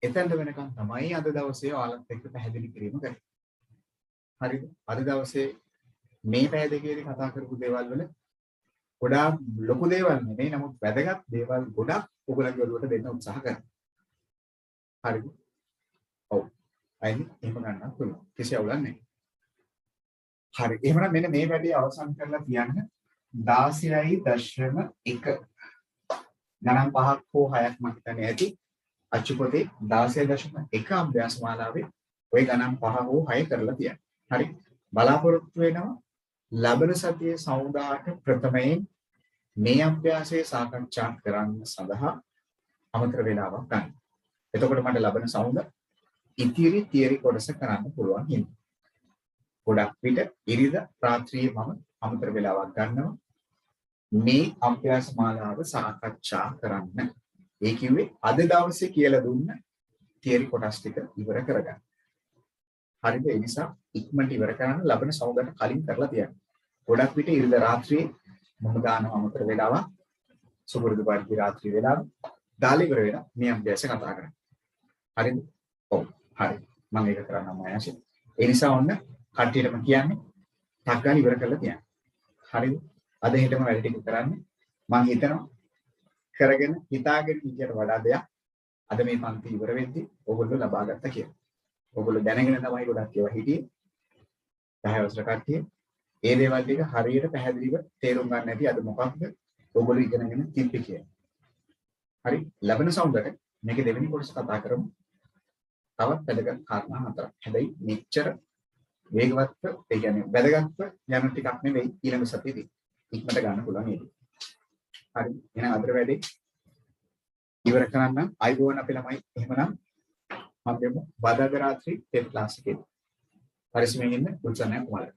එතනට වෙනකන් තමයි අද දවසේ ඔයාලත් එක්ක පැහැදිලි කිරීම කරන්නේ. හරිද? අද දවසේ මේ පැය දෙකේදී කතා කරපු දේවල් වල ගොඩාක් ලොකු දේවල් නෙමෙයි, නමුත් වැදගත් දේවල් ගොඩක් ඔයගොල්ලන්ගේ ඔළුවට දෙන්න උත්සාහ කරනවා. හරිද? ඔව්. අයින් එහෙම ගන්නත් පුළුවන්. කිසි අවුලක් නැහැ. හරි. එහෙනම් මෙන්න මේ වැඩේ අවසන් කරලා තියන්න 16.1 ගණන් 5ක් හෝ 6ක් මම හිතන්නේ ඇති. අච්චුපතේ 16.1 අභ්‍යාස මාලාවේ ওই ගණන් 5 හෝ 6 කරලා තියන්න. හරි. බලාපොරොත්තු වෙනවා ලබන සතියේ සමුදාට ප්‍රථමයෙන් මේ අභ්‍යාසය සාකච්ඡා කරන්න සඳහා අමතර වේලාවක් ගන්න. එතකොට මට ලබන සමුදා ඉතිරි තියරි කොටස කරන්න පුළුවන් හින්දා. ගොඩක් විට ඉරිදා රාත්‍රියේ මම අමතර වේලාවක් ගන්නවා මේ අභ්‍යාස මාලාව සාකච්ඡා කරන්න. ඒ කිව්වේ අද දවසේ කියලා දුන්න තියරි කොටස් ටික ඉවර කරගන්න. හරිද? ඒ නිසා ඉක්මනට ඉවර කරන්න ලබන සමුදාට කලින් කරලා තියන්න. ගොඩක් විට ඉරිදා රාත්‍රියේ මම දානවා අමතර වේලාවක්. සුබුරුදු පරිදි රාත්‍රී වේලාව දාලා ඉවර වෙලා මේ අභ්‍යාස කතා කරන්න. හරිද? ඔව්. හරි. මම ඒක කරන්නම් ආයශේ. ඒ නිසා ඔන්න කට්ටියටම කියන්නේ ටක් ගාලා ඉවර කරලා තියන්න. හරිද? අද හෙටම වැඩ ටික කරන්නේ. මම හිතනවා කරගෙන හිතාගෙන ඉතියට වඩා දෙයක් අද මේ පන්ති ඉවර වෙද්දී ඕගොල්ලෝ ලබා ගත්තා කියලා. ඕගොල්ලෝ දැනගෙන තමයි ගොඩක් ඒවා හිටියේ. 10 වසර කට්ටිය. ඒ දේවල් ටික හරියට පැහැදිලිව තේරුම් ගන්න ඇති අද මොකක්ද ඕගොල්ලෝ ඉගෙනගෙන තිබ්බේ කියලා. හරි. ලැබෙන සමුදට මේකේ දෙවෙනි කොටස කතා කරමු. තවත් වැදගත් කාරණා හතරක්. හැබැයි මෙච්චර වේගවත්ව ඒ කියන්නේ වැදගත්ව යන ටිකක් නෙවෙයි ඊළඟ සතියේදී ඉක්මනට ගන්න පුළුවන් නේද? හරි. එහෙනම් අද වැඩේ ඉවර කරන්න අයබෝවන් අපේ ළමයි. එහෙමනම් මම දෙමු බදාද රාත්‍රී ටෙස්ට් ක්ලාස් එකේ. පරිස්සමෙන් ඉන්න උත්සාහයක් වල.